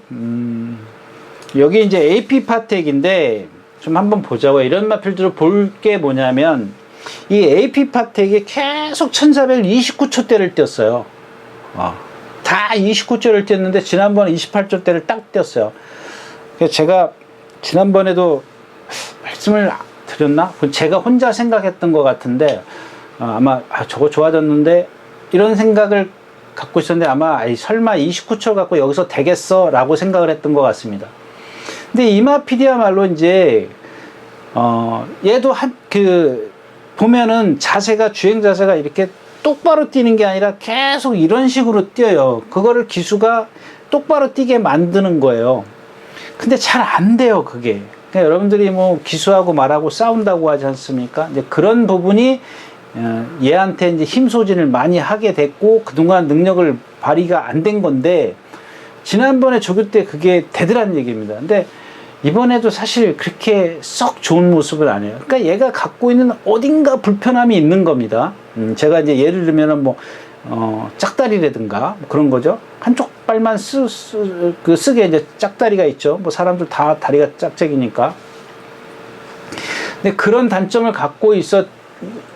여기 이제 AP 파텍인데 좀 한번 보자고요. 이런 마필들을 볼 게 뭐냐면 이 AP 파텍이 계속 1429초대를 뛰었어요. 다 29초를 뛰었는데 지난번에 28초대를 딱 뛰었어요. 그래서 제가 지난번에도 말씀을 드렸나? 제가 혼자 생각했던 것 같은데 아마 저거 좋아졌는데 이런 생각을 갖고 있었는데 아마 설마 29초 갖고 여기서 되겠어? 라고 생각을 했던 것 같습니다. 근데 이마피디야말로 이제 얘도 보면은 주행 자세가 이렇게 똑바로 뛰는 게 아니라 계속 이런 식으로 뛰어요. 그거를 기수가 똑바로 뛰게 만드는 거예요. 근데 잘 안 돼요, 그게. 그러니까 여러분들이 뭐 기수하고 말하고 싸운다고 하지 않습니까? 이제 그런 부분이 얘한테 이제 힘 소진을 많이 하게 됐고, 그동안 능력을 발휘가 안 된 건데, 지난번에 조교 때 그게 되더란 얘기입니다. 근데 이번에도 사실 그렇게 썩 좋은 모습을 안 해요. 그러니까 얘가 갖고 있는 어딘가 불편함이 있는 겁니다. 제가 이제 예를 들면은 뭐, 짝다리라든가 뭐 그런 거죠. 한쪽 발만 쓰게 이제 짝다리가 있죠. 뭐 사람들 다 다리가 짝짝이니까. 근데 그런 단점을 갖고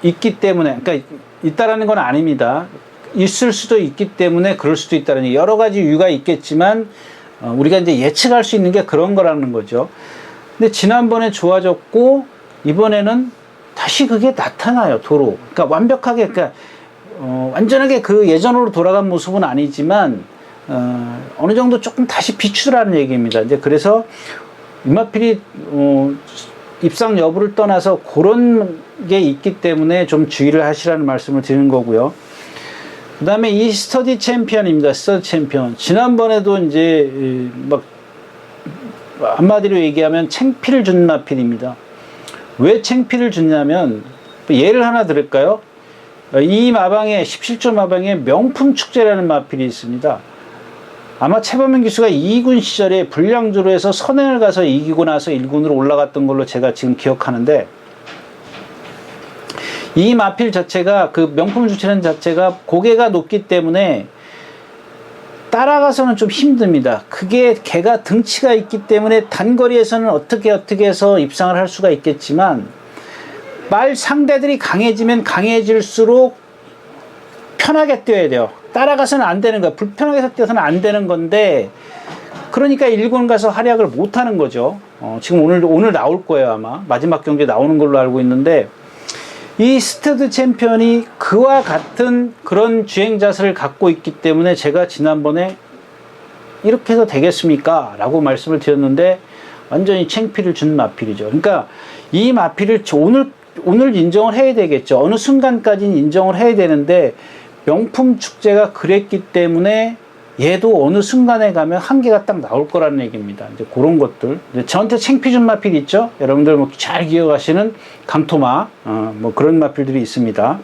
있기 때문에, 그러니까 있다라는 건 아닙니다. 있을 수도 있기 때문에 그럴 수도 있다는 여러 가지 이유가 있겠지만, 우리가 이제 예측할 수 있는 게 그런 거라는 거죠. 근데 지난번에 좋아졌고, 이번에는 다시 그게 나타나요, 도로. 그러니까 완벽하게, 그러니까, 완전하게 그 예전으로 돌아간 모습은 아니지만, 어느 정도 조금 다시 비추라는 얘기입니다. 이제 그래서 임마필이, 입상 여부를 떠나서 그런 게 있기 때문에 좀 주의를 하시라는 말씀을 드리는 거고요. 그 다음에 이 스터디 챔피언입니다. 스터디 챔피언. 지난번에도 이제 막 한마디로 얘기하면 챙피를 준 마필입니다. 왜 챙피를 줬냐면, 예를 하나 들을까요? 이 마방에 17조 마방에 명품 축제라는 마필이 있습니다. 아마 최범민 기수가 2군 시절에 불량조로에서 선행을 가서 이기고 나서 1군으로 올라갔던 걸로 제가 지금 기억하는데, 이 마필 자체가, 그 명품 주체는 자체가 고개가 높기 때문에 따라가서는 좀 힘듭니다. 그게 걔가 등치가 있기 때문에 단거리에서는 어떻게 해서 입상을 할 수가 있겠지만, 말 상대들이 강해지면 강해질수록 편하게 뛰어야 돼요. 따라가서는 안 되는 거야. 불편하게 뛰어서는 안 되는 건데, 그러니까 1군 가서 활약을 못 하는 거죠. 지금 오늘 나올 거예요, 아마. 마지막 경기에 나오는 걸로 알고 있는데, 이 스터디 챔피언이 그와 같은 그런 주행 자세를 갖고 있기 때문에 제가 지난번에 이렇게 해도 되겠습니까? 라고 말씀을 드렸는데, 완전히 챙피를 준 마필이죠. 그러니까 이 마필을 오늘 인정을 해야 되겠죠. 어느 순간까지는 인정을 해야 되는데, 명품 축제가 그랬기 때문에 얘도 어느 순간에 가면 한계가 딱 나올 거라는 얘기입니다. 이제 그런 것들. 저한테 챙피 준 마필 있죠? 여러분들 뭐 잘 기억하시는 강토마, 뭐 그런 마필들이 있습니다.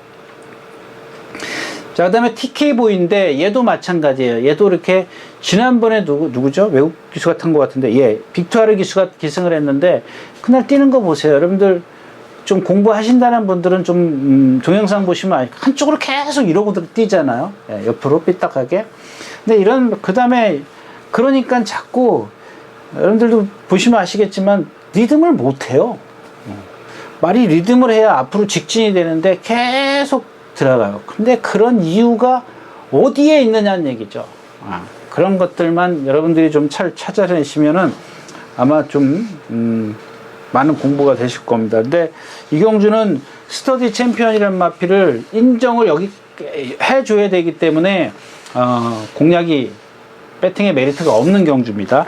자, 그 다음에 TK보이인데 얘도 마찬가지예요. 얘도 이렇게 지난번에 누구죠? 외국 기수가 탄 것 같은데, 예, 빅투아르 기수가 기승을 했는데, 그날 뛰는 거 보세요. 여러분들 좀 공부하신다는 분들은 좀 동영상 보시면 한쪽으로 계속 이러고 뛰잖아요. 예, 옆으로 삐딱하게. 근데 그 다음에 그러니까 자꾸 여러분들도 보시면 아시겠지만 리듬을 못 해요. 말이 리듬을 해야 앞으로 직진이 되는데 계속 들어가요. 근데 그런 이유가 어디에 있느냐는 얘기죠. 그런 것들만 여러분들이 좀 잘 찾아내시면은 아마 좀 많은 공부가 되실 겁니다. 근데 이경주는 스터디 챔피언이라는 마필을 인정을 여기 해줘야 되기 때문에 공략이 배팅의 메리트가 없는 경주입니다.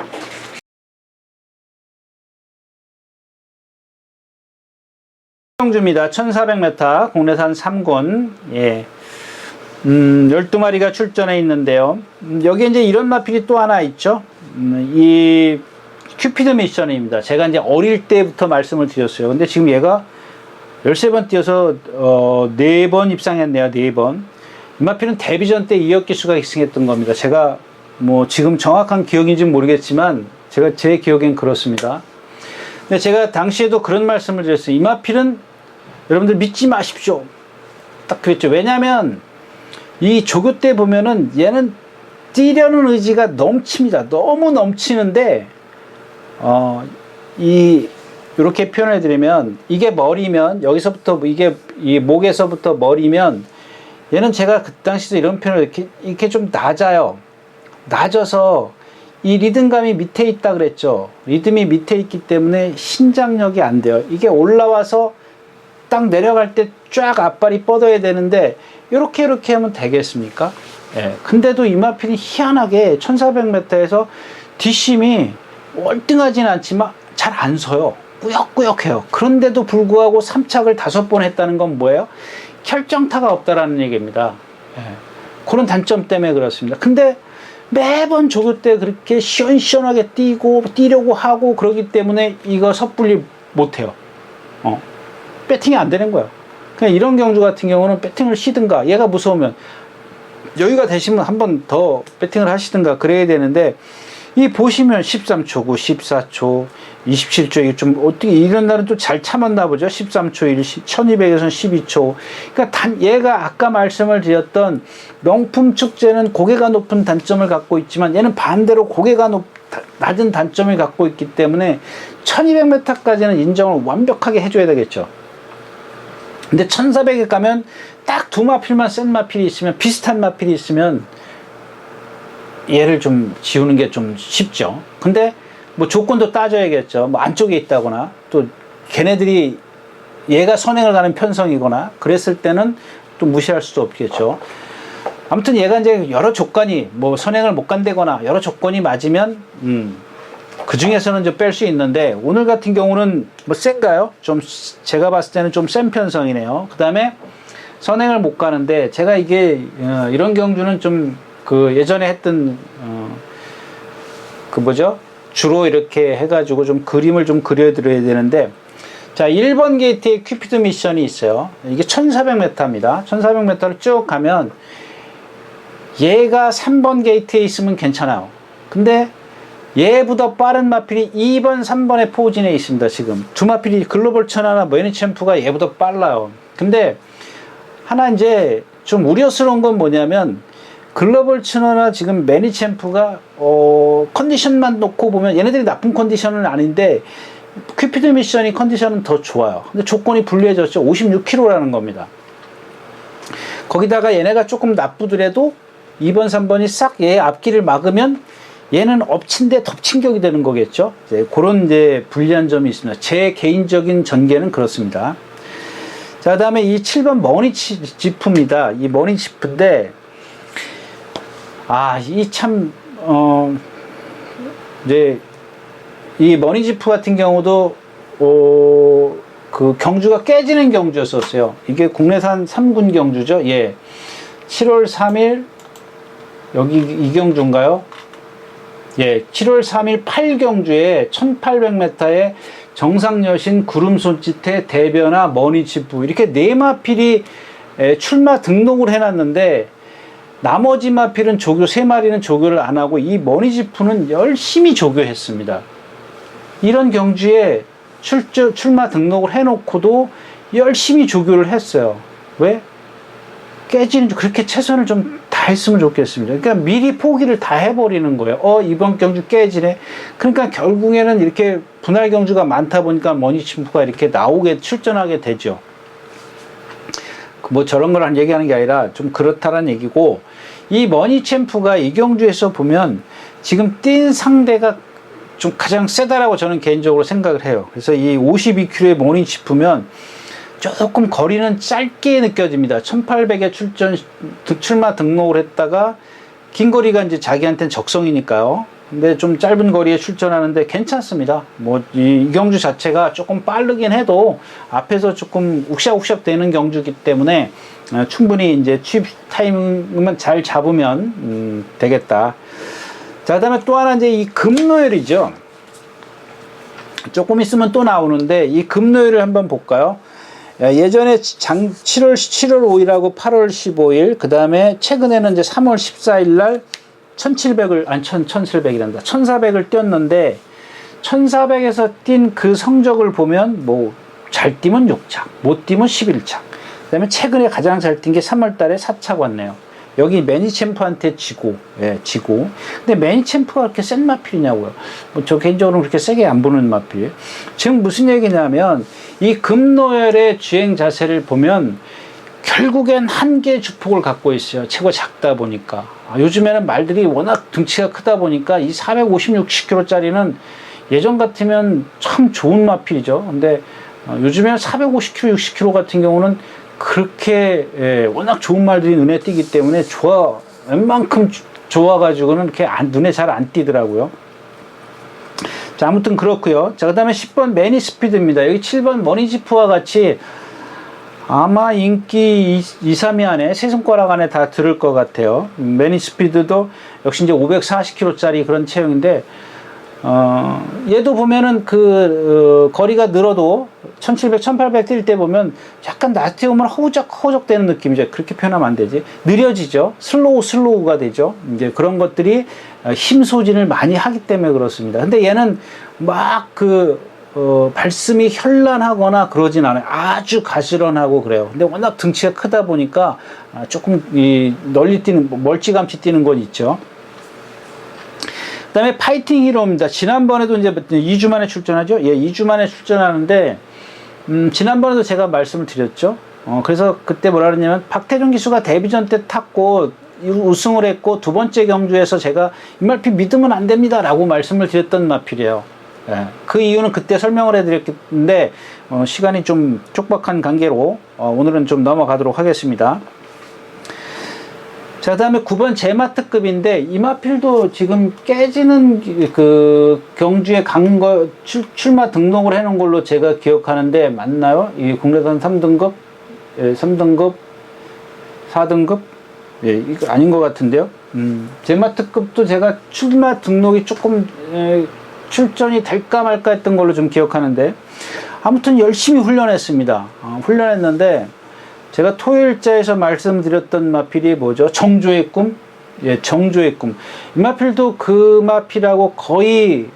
경주입니다. 1400m 국내산 3군. 예. 12마리가 출전해 있는데요. 여기에 이제 이런 마필이 또 하나 있죠. 이 큐피드 미션입니다. 제가 이제 어릴 때부터 말씀을 드렸어요. 근데 지금 얘가 13번 뛰어서 4번 입상했네요. 4번. 이 마필은 데뷔전 때 이혁 기수가 입상했던 겁니다. 제가 뭐 지금 정확한 기억인지는 모르겠지만 제 기억엔 그렇습니다. 근데 제가 당시에도 그런 말씀을 드렸어요. 이 마필은 여러분들 믿지 마십시오. 딱 그랬죠. 왜냐면 이 조교 때 보면은 얘는 뛰려는 의지가 넘칩니다. 너무 넘치는데 이렇게 표현해 드리면, 이게 머리면, 여기서부터 이 목에서부터 머리면, 얘는 제가 그 당시도 이런 표현을 이렇게 좀 낮아요. 낮아서 이 리듬감이 밑에 있다 그랬죠. 리듬이 밑에 있기 때문에 신장력이 안 돼요. 이게 올라와서 딱 내려갈 때 쫙 앞발이 뻗어야 되는데, 이렇게 하면 되겠습니까? 예. 근데도 이 마필이 희한하게 1400m에서 뒷심이 월등하진 않지만 잘 안 서요. 꾸역꾸역해요. 그런데도 불구하고 3착을 5번 했다는 건 뭐예요? 결정타가 없다라는 얘기입니다. 예. 그런 단점 때문에 그렇습니다. 근데 매번 조교 때 그렇게 시원시원하게 뛰려고 하고 그러기 때문에 이거 섣불리 못해요. 배팅이 안 되는 거예요. 그냥 이런 경주 같은 경우는 배팅을 쉬든가, 얘가 무서우면 여유가 되시면 한 번 더 배팅을 하시든가 그래야 되는데, 이 보시면 13초 9, 14초, 27초, 이게 좀 어떻게 이런 날은 또 잘 참았나 보죠. 13초 1, 1200에서는 12초. 그러니까 얘가 아까 말씀을 드렸던 명품 축제는 고개가 높은 단점을 갖고 있지만, 얘는 반대로 고개가 낮은 단점을 갖고 있기 때문에 1200m까지는 인정을 완벽하게 해줘야 되겠죠. 근데 1400에 가면 딱 두 마필만 센 마필이 있으면, 비슷한 마필이 있으면 얘를 좀 지우는 게 좀 쉽죠. 근데 뭐 조건도 따져야겠죠. 뭐 안쪽에 있다거나, 또 걔네들이 얘가 선행을 가는 편성이거나 그랬을 때는 또 무시할 수도 없겠죠. 아무튼 얘가 이제 여러 조건이, 뭐 선행을 못 간다거나 여러 조건이 맞으면 그 중에서는 좀 뺄 수 있는데, 오늘 같은 경우는 뭐 센가요? 좀 제가 봤을 때는 좀 센 편성이네요. 그 다음에 선행을 못 가는데, 제가 이게 이런 경주는 좀 그 예전에 했던 그 뭐죠? 주로 이렇게 해가지고 좀 그림을 좀 그려드려야 되는데, 자, 1번 게이트에 큐피드 미션이 있어요. 이게 1400m입니다. 1400m를 쭉 가면 얘가 3번 게이트에 있으면 괜찮아요. 근데 얘보다 빠른 마필이 2번, 3번의 포진에 있습니다. 지금 두 마필이, 글로벌 천하나 매니챔프가 얘보다 빨라요. 근데 하나 이제 좀 우려스러운 건 뭐냐면, 글로벌 천하나 지금 매니챔프가 컨디션만 놓고 보면 얘네들이 나쁜 컨디션은 아닌데, 큐피드 미션이 컨디션은 더 좋아요. 근데 조건이 불리해졌죠. 56km라는 겁니다. 거기다가 얘네가 조금 나쁘더라도 2번, 3번이 싹 얘 앞길을 막으면 얘는 엎친데 덮친 격이 되는 거겠죠. 이제 그런 이제 불리한 점이 있습니다. 제 개인적인 전개는 그렇습니다. 자, 그 다음에 이 7번 머니지프입니다. 이 머니지프인데, 이 참, 이제, 이 머니지프 같은 경우도, 그 경주가 깨지는 경주였었어요. 이게 국내산 3군 경주죠. 예. 7월 3일, 여기 이 경주인가요? 예. 7월 3일 8경주에 1800m에 정상여신, 구름손짓해, 대변화, 머니지프, 이렇게 네 마필이 출마 등록을 해놨는데, 나머지 마필은 조교, 세 마리는 조교를 안 하고 이 머니지프는 열심히 조교했습니다. 이런 경주에 출마 등록을 해놓고도 열심히 조교를 했어요. 왜? 깨지는, 그렇게 최선을 좀 다했으면 좋겠습니다. 그러니까 미리 포기를 다 해버리는 거예요. 이번 경주 깨지네. 그러니까 결국에는 이렇게 분할 경주가 많다 보니까 머니지프가 이렇게 출전하게 되죠. 뭐 저런 걸 얘기하는 게 아니라 좀 그렇다라는 얘기고, 이 머니챔프가 이 경주에서 보면 지금 뛴 상대가 좀 가장 세다라고 저는 개인적으로 생각을 해요. 그래서 이 52km의 머니챔프면 조금 거리는 짧게 느껴집니다. 1800에 출마 등록을 했다가 긴 거리가 이제 자기한테는 적성이니까요. 근데 좀 짧은 거리에 출전하는데 괜찮습니다. 뭐 이 경주 자체가 조금 빠르긴 해도 앞에서 조금 욱샥욱샥 되는 경주이기 때문에 충분히 이제 취입 타이밍만 잘 잡으면 되겠다. 자, 그다음에 또 하나 이제 이 금노열이죠. 조금 있으면 또 나오는데, 이 금노열을 한번 볼까요? 예전에 7월 5일하고 8월 15일, 그 다음에 최근에는 이제 3월 14일 날 1400을 뛰었는데, 1400에서 뛴 그 성적을 보면, 뭐, 잘 뛰면 6착, 못 뛰면 11착. 그 다음에 최근에 가장 잘 뛴 게 3월 달에 4착 왔네요. 여기 매니챔프한테 지고. 근데 매니챔프가 그렇게 센 마필이냐고요. 뭐, 저 개인적으로는 그렇게 세게 안 보는 마필. 지금 무슨 얘기냐면, 이 금노열의 주행 자세를 보면, 결국엔 한계 주폭을 갖고 있어요. 체구가 작다 보니까. 요즘에는 말들이 워낙 등치가 크다 보니까 이 450, 60kg짜리는 예전 같으면 참 좋은 마필이죠. 근데 요즘에는 450kg, 60kg 같은 경우는 그렇게 워낙 좋은 말들이 눈에 띄기 때문에 웬만큼 좋아가지고는 이렇게 눈에 잘 안 띄더라고요. 자, 아무튼 그렇고요. 자, 그 다음에 10번 매니스피드입니다. 여기 7번 머니지프와 같이 아마 인기 2, 3위 안에 세 손가락 안에 다 들을 것 같아요. 매니스피드도 역시 이제 540km짜리 그런 체형인데 얘도 보면은 거리가 늘어도 1700, 1800 뛸 때 보면 약간 나트륨은 허우적 되는 느낌이죠. 그렇게 표현하면 안 되지. 느려지죠. 슬로우가 되죠. 이제 그런 것들이 힘 소진을 많이 하기 때문에 그렇습니다. 근데 얘는 막 발씀이 현란하거나 그러진 않아요. 아주 가지런하고 그래요. 근데 워낙 등치가 크다 보니까 조금 널리 뛰는, 멀찌감치 뛰는 건 있죠. 그 다음에 파이팅 히로입니다. 지난번에도 이제 2주 만에 출전하죠. 예, 2주 만에 출전하는데, 지난번에도 제가 말씀을 드렸죠. 그래서 그때 뭐라 그랬냐면, 박태준 기수가 데뷔전 때 탔고, 우승을 했고, 두 번째 경주에서 제가 이 마필 믿으면 안 됩니다. 라고 말씀을 드렸던 마필이에요. 예, 그 이유는 그때 설명을 해드렸는데, 시간이 좀 촉박한 관계로, 오늘은 좀 넘어가도록 하겠습니다. 자, 그 다음에 9번 제마트급인데, 이 마필도 지금 깨지는 경주에 출마 등록을 해놓은 걸로 제가 기억하는데, 맞나요? 이 국내선 3등급, 예, 3등급, 4등급? 예, 이거 아닌 것 같은데요. 제마트급도 제가 출마 등록이 조금, 출전이 될까 말까 했던 걸로 좀 기억하는데, 아무튼 열심히 훈련했습니다. 훈련했는데, 제가 토요일자에서 말씀드렸던 마필이 뭐죠? 정조의 꿈? 예, 정조의 꿈. 이 마필도 그 마필하고 거의,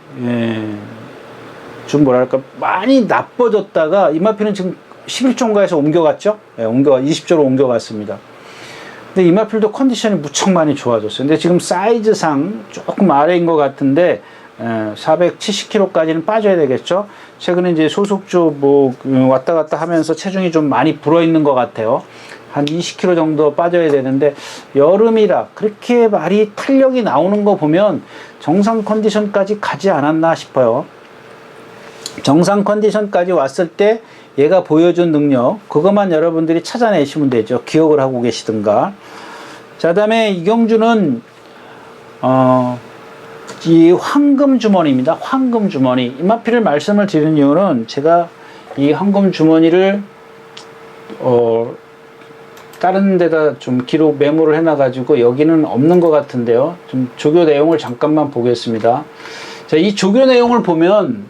좀 뭐랄까, 많이 나빠졌다가, 이 마필은 지금 11조인가에서 옮겨갔죠? 예, 20조로 옮겨갔습니다. 근데 이 마필도 컨디션이 무척 많이 좋아졌어요. 근데 지금 사이즈상 조금 아래인 것 같은데, 470kg까지는 빠져야 되겠죠. 최근에 이제 소속주 왔다 갔다 하면서 체중이 좀 많이 불어 있는 것 같아요. 한 20kg 정도 빠져야 되는데, 여름이라 그렇게 말이 탄력이 나오는 거 보면 정상 컨디션까지 가지 않았나 싶어요. 정상 컨디션까지 왔을 때 얘가 보여준 능력, 그것만 여러분들이 찾아내시면 되죠. 기억을 하고 계시든가. 자, 그다음에 이경주는 이 황금 주머니입니다. 황금 주머니. 이 마필을 말씀을 드리는 이유는 제가 이 황금 주머니를 다른 데다 좀 기록 메모를 해놔가지고 여기는 없는 것 같은데요. 좀 조교 내용을 잠깐만 보겠습니다. 자, 이 조교 내용을 보면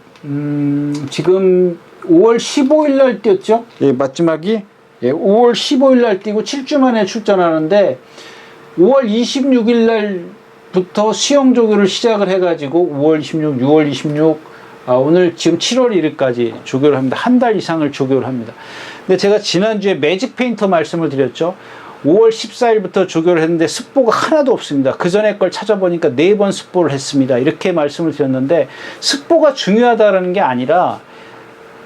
지금 5월 15일 날 뛰었죠. 예, 마지막이 5월 15일 날 뛰고 7주 만에 출전하는데 5월 26일 날 부터 수영 조교를 시작을 해가지고 5월 26, 6월 26, 오늘 지금 7월 1일까지 조교를 합니다. 한 달 이상을 조교를 합니다. 근데 제가 지난주에 매직 페인터 말씀을 드렸죠. 5월 14일부터 조교를 했는데 습보가 하나도 없습니다. 그 전에 걸 찾아보니까 4번 습보를 했습니다. 이렇게 말씀을 드렸는데 습보가 중요하다는 게 아니라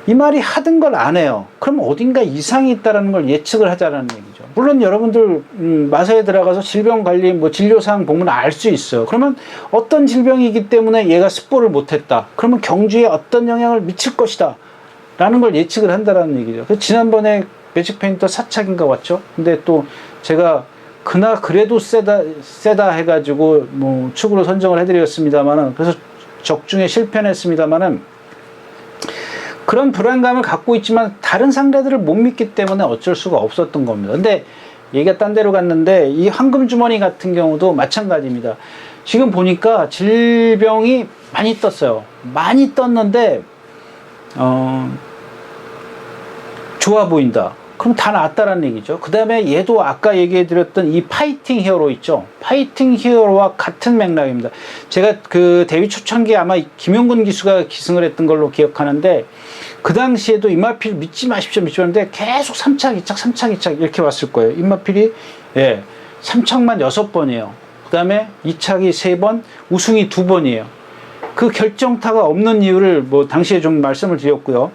이 말이 하던 걸 안 해요. 그럼 어딘가 이상이 있다는 걸 예측을 하자는 얘기죠. 물론 여러분들 마사에 들어가서 질병관리 진료사항 보면 알 수 있어요. 그러면 어떤 질병이기 때문에 얘가 습보를 못했다. 그러면 경주에 어떤 영향을 미칠 것이다 라는 걸 예측을 한다는 얘기죠. 그래서 지난번에 매직 페인터 사착인가 왔죠. 근데 또 제가 그나 그래도 세다 해가지고 축으로 선정을 해드렸습니다만은, 그래서 적중에 실패했습니다만은, 그런 불안감을 갖고 있지만 다른 상대들을 못 믿기 때문에 어쩔 수가 없었던 겁니다. 근데 얘기가 딴 데로 갔는데, 이 황금 주머니 같은 경우도 마찬가지입니다. 지금 보니까 질병이 많이 떴어요. 많이 떴는데 좋아 보인다. 그럼 다 나았다라는 얘기죠. 그 다음에 얘도 아까 얘기해드렸던 이 파이팅 히어로 있죠. 파이팅 히어로와 같은 맥락입니다. 제가 그 데뷔 초창기에 아마 김용근 기수가 기승을 했던 걸로 기억하는데, 그 당시에도 이마필 믿지 마십시오 했는데 계속 3착, 2착, 3착, 2착 이렇게 왔을 거예요. 이마필이 3착만 6번이에요. 그 다음에 2착이 3번, 우승이 2번이에요. 그 결정타가 없는 이유를 당시에 좀 말씀을 드렸고요.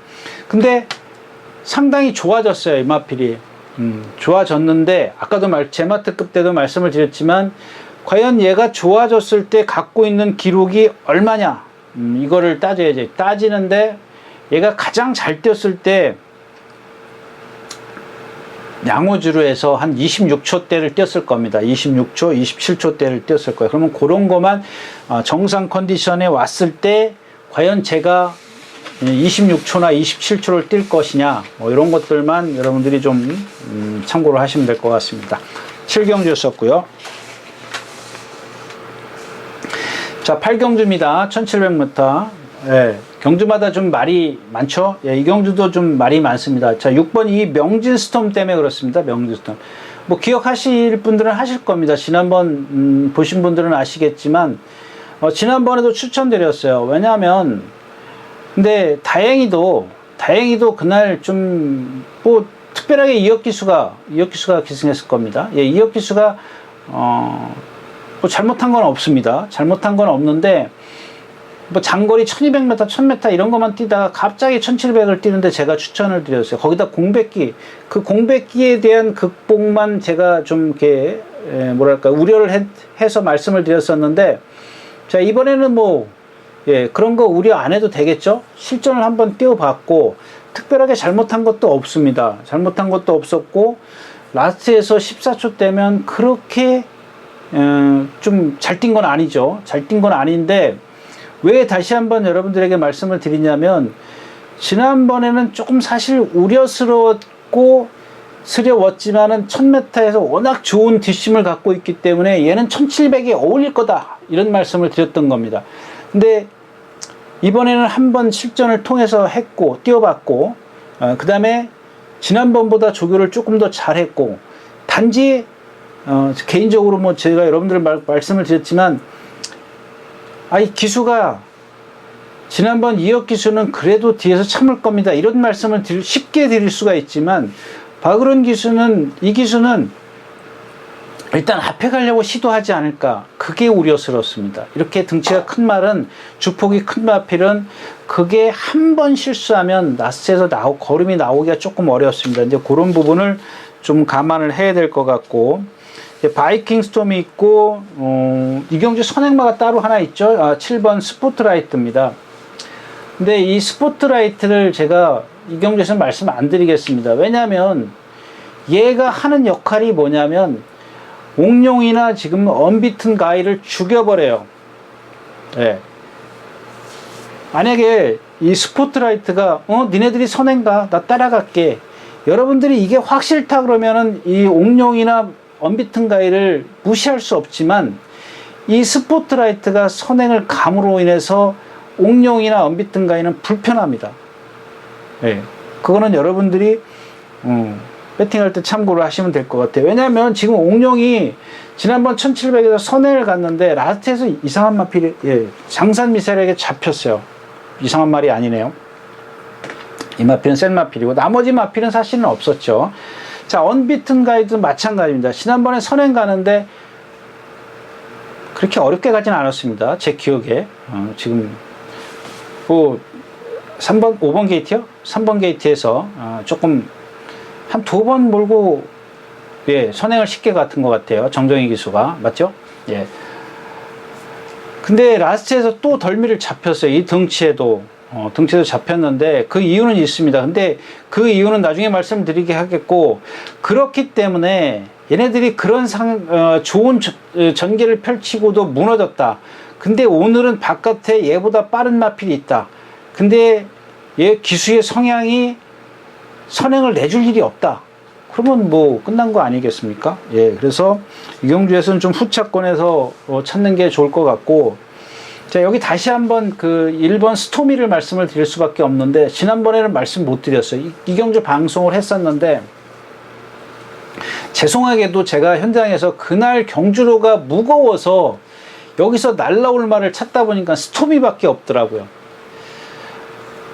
근데 상당히 좋아졌어요, 이마필이. 좋아졌는데, 아까도 제마트급 때도 말씀을 드렸지만, 과연 얘가 좋아졌을 때 갖고 있는 기록이 얼마냐? 이거를 따져야지. 따지는데, 얘가 가장 잘 뛰었을 때, 양호주로에서 한 26초대를 뛰었을 겁니다. 26초, 27초대를 뛰었을 거예요. 그러면 그런 것만 정상 컨디션에 왔을 때, 과연 제가 26초나 27초를 뛸 것이냐, 뭐 이런 것들만 여러분들이 좀 참고를 하시면 될 것 같습니다. 7경주였었고요. 자, 8경주입니다. 1700m. 예, 경주마다 좀 말이 많죠? 예, 이 경주도 좀 말이 많습니다. 자, 6번 이 명진 스톰 때문에 그렇습니다. 명진 스톰. 뭐 기억하실 분들은 하실 겁니다. 지난번 보신 분들은 아시겠지만 지난번에도 추천드렸어요. 왜냐하면 근데 다행히도 그날 좀 뭐 특별하게 이혁 기수가 기승했을 겁니다. 예, 이혁 기수가 뭐 잘못한 건 없습니다. 잘못한 건 없는데 뭐 장거리 1200m, 1000m 이런 것만 뛰다가 갑자기 1700을 뛰는데 제가 추천을 드렸어요. 거기다 공백기, 그 공백기에 대한 극복만 제가 좀 이렇게 뭐랄까 우려를 해서 말씀을 드렸었는데, 자, 이번에는 뭐 예, 그런 거 우려 안 해도 되겠죠? 실전을 한번 뛰어봤고 특별하게 잘못한 것도 없습니다. 잘못한 것도 없었고 라스트에서 14초 때면 그렇게 좀 잘 뛴 건 아니죠. 잘 뛴 건 아닌데 왜 다시 한번 여러분들에게 말씀을 드리냐면, 지난번에는 조금 사실 우려스러웠고 스려웠지만은 1000m에서 워낙 좋은 뒷심을 갖고 있기 때문에 얘는 1700에 어울릴 거다, 이런 말씀을 드렸던 겁니다. 근데 이번에는 한번 실전을 통해서 했고 뛰어봤고 그 다음에 지난번보다 조교를 조금 더 잘했고, 단지 개인적으로 뭐 제가 여러분들 말씀을 드렸지만 이 기수가 지난번 이혁 기수는 그래도 뒤에서 참을 겁니다, 이런 말씀을 쉽게 드릴 수가 있지만 박으론 기수는, 이 기수는 일단 앞에 가려고 시도하지 않을까, 그게 우려스럽습니다. 이렇게 등치가 큰 말은, 주폭이 큰 마필은 그게 한 번 실수하면 라스트에서 걸음이 나오기가 조금 어렵습니다. 이제 그런 부분을 좀 감안을 해야 될 것 같고, 바이킹 스톰이 있고 이경주 선행마가 따로 하나 있죠. 7번 스포트라이트입니다. 근데 이 스포트라이트를 제가 이경주에서 말씀 안 드리겠습니다. 왜냐하면 얘가 하는 역할이 뭐냐면 옥룡이나 지금 언비튼 가이를 죽여버려요. 예. 만약에 이 스포트라이트가 니네들이 선행가, 나 따라갈게, 여러분들이 이게 확 싫다 그러면은 이 옥룡이나 언비튼 가이를 무시할 수 없지만 이 스포트라이트가 선행을 감으로 인해서 옥룡이나 언비튼 가이는 불편합니다. 예. 그거는 여러분들이 배팅할 때 참고를 하시면 될 것 같아요. 왜냐하면 지금 옥룡이 지난번 1700에서 선행을 갔는데 라스트에서 이상한 마필이, 예, 장산 미사일에게 잡혔어요. 이상한 말이 아니네요. 이 마필은 센 마필이고 나머지 마필은 사실은 없었죠. 자, 언비튼 가이도 마찬가지입니다. 지난번에 선행 가는데 그렇게 어렵게 가진 않았습니다. 제 기억에. 지금 뭐 3번, 5번 게이트요? 3번 게이트에서 조금 한 2번 몰고, 예, 선행을 쉽게 갔던 것 같아요. 정정희 기수가. 맞죠? 예. 근데 라스트에서 또 덜미를 잡혔어요. 이 등치에도. 등치도 잡혔는데 그 이유는 있습니다. 근데 그 이유는 나중에 말씀드리게 하겠고, 그렇기 때문에 얘네들이 그런 좋은 전개를 펼치고도 무너졌다. 근데 오늘은 바깥에 얘보다 빠른 마필이 있다. 근데 얘 기수의 성향이 선행을 내줄 일이 없다. 그러면 뭐 끝난 거 아니겠습니까? 예, 그래서 이경주에서는 좀 후차권에서 찾는 게 좋을 것 같고, 자, 여기 다시 한번 그 1번 스토미를 말씀을 드릴 수밖에 없는데, 지난번에는 말씀 못 드렸어요. 이경주 방송을 했었는데, 죄송하게도 제가 현장에서 그날 경주로가 무거워서 여기서 날라올 말을 찾다 보니까 스토미밖에 없더라고요.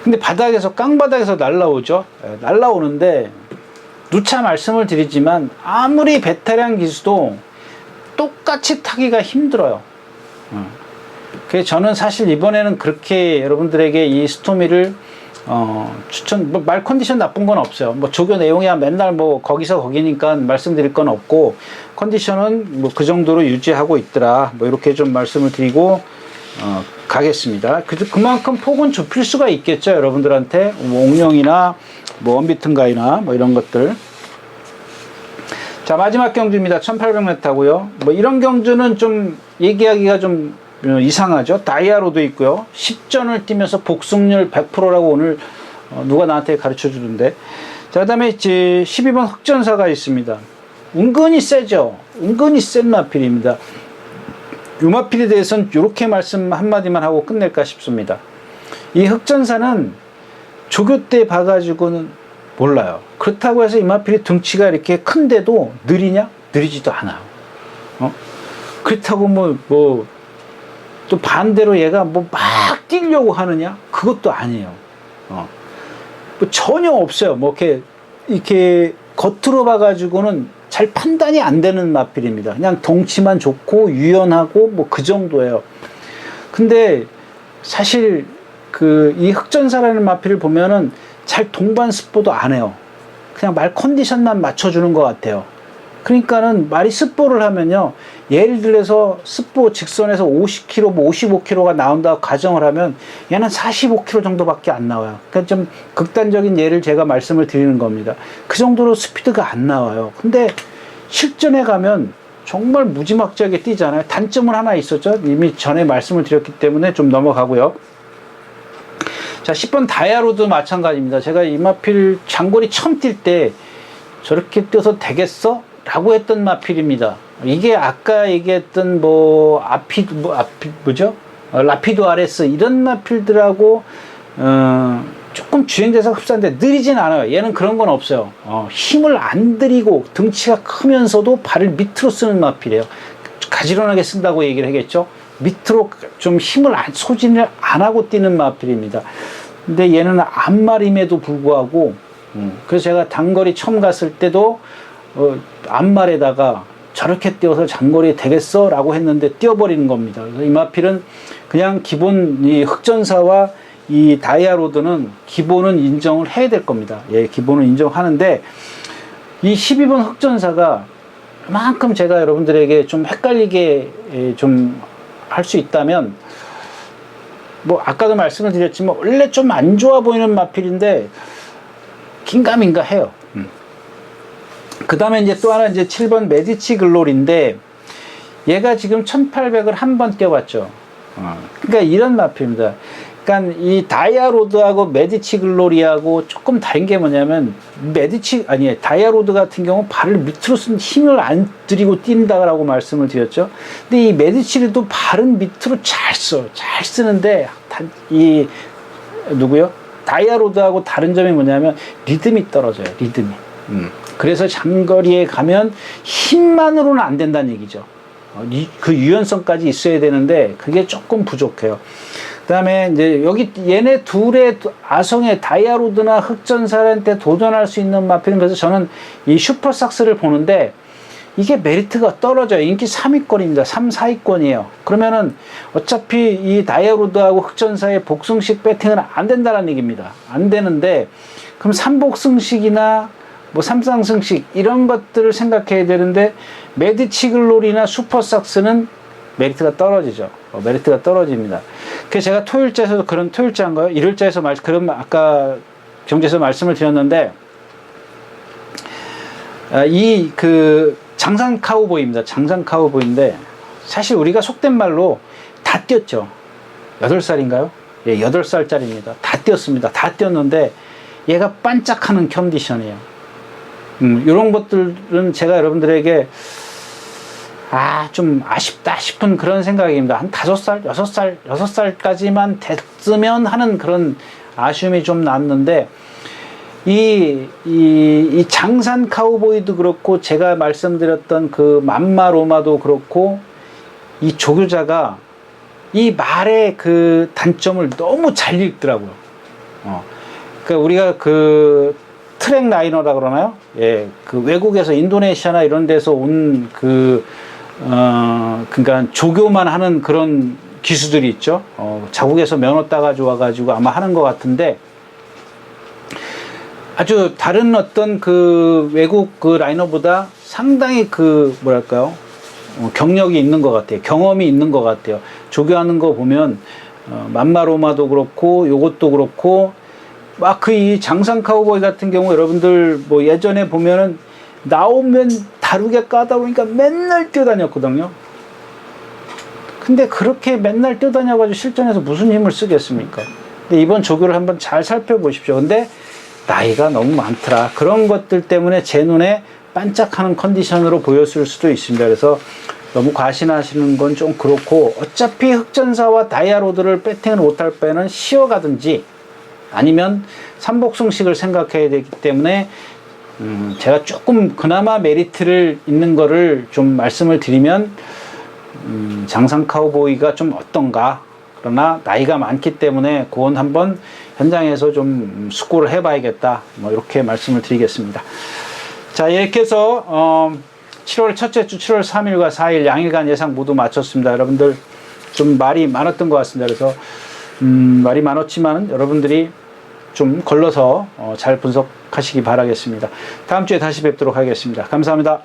근데 바닥에서, 깡바닥에서 날라오죠. 날라오는데 누차 말씀을 드리지만 아무리 베테랑 기수도 똑같이 타기가 힘들어요. 그래서 저는 사실 이번에는 그렇게 여러분들에게 이 스토미를 말 컨디션 나쁜 건 없어요. 뭐 조교 내용이야 맨날 뭐 거기서 거기니까 말씀드릴 건 없고, 컨디션은 뭐 그 정도로 유지하고 있더라, 뭐 이렇게 좀 말씀을 드리고 가겠습니다. 그만큼 폭은 좁힐 수가 있겠죠, 여러분들한테. 뭐 옥룡이나 뭐 언비튼 가이나 뭐 이런 것들. 자, 마지막 경주입니다. 1800m고요. 뭐 이런 경주는 좀 얘기하기가 좀 이상하죠. 다이아로드 있고요. 10전을 뛰면서 복승률 100%라고 오늘 누가 나한테 가르쳐 주던데. 자, 그 다음에 이제 12번 흑전사가 있습니다. 은근히 세죠. 은근히 센 마필입니다. 이 마필에 대해서는 이렇게 말씀 한마디만 하고 끝낼까 싶습니다. 이 흑전사는 조교 때 봐가지고는 몰라요. 그렇다고 해서 이 마필이 등치가 이렇게 큰데도 느리냐? 느리지도 않아요. 그렇다고 또 반대로 얘가 막 뛰려고 하느냐? 그것도 아니에요. 전혀 없어요. 이렇게 겉으로 봐가지고는 잘 판단이 안 되는 마필입니다. 그냥 덩치만 좋고 유연하고 그 정도예요. 근데 사실 이 흑전사라는 마필을 보면은 잘 동반습보도 안 해요. 그냥 말 컨디션만 맞춰주는 것 같아요. 그러니까는 말이 습보를 하면요. 예를 들어서 습보 직선에서 50km, 55km가 나온다고 가정을 하면 얘는 45km 정도밖에 안 나와요. 그러니까 좀 극단적인 예를 제가 말씀을 드리는 겁니다. 그 정도로 스피드가 안 나와요. 근데 실전에 가면 정말 무지막지하게 뛰잖아요. 단점은 하나 있었죠. 이미 전에 말씀을 드렸기 때문에 좀 넘어가고요. 자, 10번 다이아로드 마찬가지입니다. 제가 이 마필 장거리 처음 뛸 때 저렇게 뛰어서 되겠어? 라고 했던 마필입니다. 이게 아까 얘기했던 라피도 RS 이런 마필들하고 조금 주행대사가 흡사한데 느리진 않아요. 얘는 그런 건 없어요. 힘을 안 들이고 등치가 크면서도 발을 밑으로 쓰는 마필이에요. 가지런하게 쓴다고 얘기를 하겠죠. 밑으로 좀 소진을 안 하고 뛰는 마필입니다. 근데 얘는 앞말임에도 불구하고 그래서 제가 단거리 처음 갔을 때도 앞말에다가 저렇게 뛰어서 장거리 되겠어? 라고 했는데 뛰어버리는 겁니다. 그래서 이 마필은 그냥 기본 이 흑전사와 이 다이아로드는 기본은 인정을 해야 될 겁니다. 예, 기본은 인정하는데 이 12번 흑전사가 그만큼 제가 여러분들에게 좀 헷갈리게 좀 할 수 있다면 아까도 말씀을 드렸지만 원래 좀 안 좋아 보이는 마필인데 긴가민가 해요. 그 다음에 이제 또 하나 이제 7번 메디치 글로리인데 얘가 지금 1800을 한 번 뛰어봤죠. 그러니까 이런 마필입니다. 그러니까 이 다이아로드하고 메디치 글로리하고 조금 다른 게 뭐냐면 다이아로드 같은 경우 발을 밑으로 쓴 힘을 안 들이고 뛴다라고 말씀을 드렸죠. 근데 이 메디치도 발은 밑으로 잘 쓰는데 다이아로드하고 다른 점이 뭐냐면 리듬이 떨어져요. 리듬이. 그래서 장거리에 가면 힘만으로는 안 된다는 얘기죠. 그 유연성까지 있어야 되는데 그게 조금 부족해요. 그 다음에 이제 얘네 둘의 아성의 다이아로드나 흑전사한테 도전할 수 있는 마필은 그래서 저는 이 슈퍼삭스를 보는데 이게 메리트가 떨어져요. 인기 3위권입니다. 3, 4위권이에요. 그러면은 어차피 이 다이아로드하고 흑전사의 복승식 배팅은 안 된다는 얘기입니다. 안 되는데 그럼 3복승식이나 3상승식 이런 것들을 생각해야 되는데 메디치글로리나 슈퍼삭스는 메리트가 떨어지죠. 메리트가 떨어집니다. 그래서 제가 토요일자에서도 토요일자인가요? 일요일자에서 그런 아까 경제에서 말씀을 드렸는데 장산 카우보이입니다. 장산 카우보이인데 사실 우리가 속된 말로 다 뛰었죠. 8살인가요? 예, 8살짜리입니다. 다 뛰었습니다. 다 뛰었는데 얘가 반짝하는 컨디션이에요. 이런 것들은 제가 여러분들에게 좀 아쉽다 싶은 그런 생각입니다. 한 5살, 6살까지만 됐으면 하는 그런 아쉬움이 좀 남는데, 이 장산 카우보이도 그렇고, 제가 말씀드렸던 그 맘마로마도 그렇고, 이 조교자가 이 말의 그 단점을 너무 잘 읽더라고요. 그러니까 우리가 트랙 라이너라 그러나요? 예, 외국에서 인도네시아나 이런 데서 온 그러니까 조교만 하는 그런 기수들이 있죠. 자국에서 면허 따가지고 와가지고 아마 하는 것 같은데, 아주 다른 어떤 외국 라이너보다 상당히 뭐랄까요? 경력이 있는 것 같아요. 경험이 있는 것 같아요. 조교하는 거 보면, 맘마로마도 그렇고, 요것도 그렇고, 이 장산 카우보이 같은 경우 여러분들 예전에 보면은 나오면 다루게 까다로우니까 맨날 뛰어다녔거든요. 근데 그렇게 맨날 뛰어다녀가지고 실전에서 무슨 힘을 쓰겠습니까? 근데 이번 조교를 한번 잘 살펴보십시오. 근데 나이가 너무 많더라. 그런 것들 때문에 제 눈에 반짝하는 컨디션으로 보였을 수도 있습니다. 그래서 너무 과신하시는 건 좀 그렇고, 어차피 흑전사와 다이아로드를 배팅을 못할 바에는 쉬어가든지 아니면 삼복승식을 생각해야 되기 때문에 제가 조금 그나마 메리트를 있는 거를 좀 말씀을 드리면 장상 카우보이가 좀 어떤가. 그러나 나이가 많기 때문에 그건 한번 현장에서 좀 숙고를 해봐야겠다. 뭐 이렇게 말씀을 드리겠습니다. 자, 이렇게 해서 7월 첫째 주 7월 3일과 4일 양일간 예상 모두 마쳤습니다. 여러분들 좀 말이 많았던 것 같습니다. 그래서 말이 많았지만 여러분들이 좀 걸러서 잘 분석하시기 바라겠습니다. 다음 주에 다시 뵙도록 하겠습니다. 감사합니다.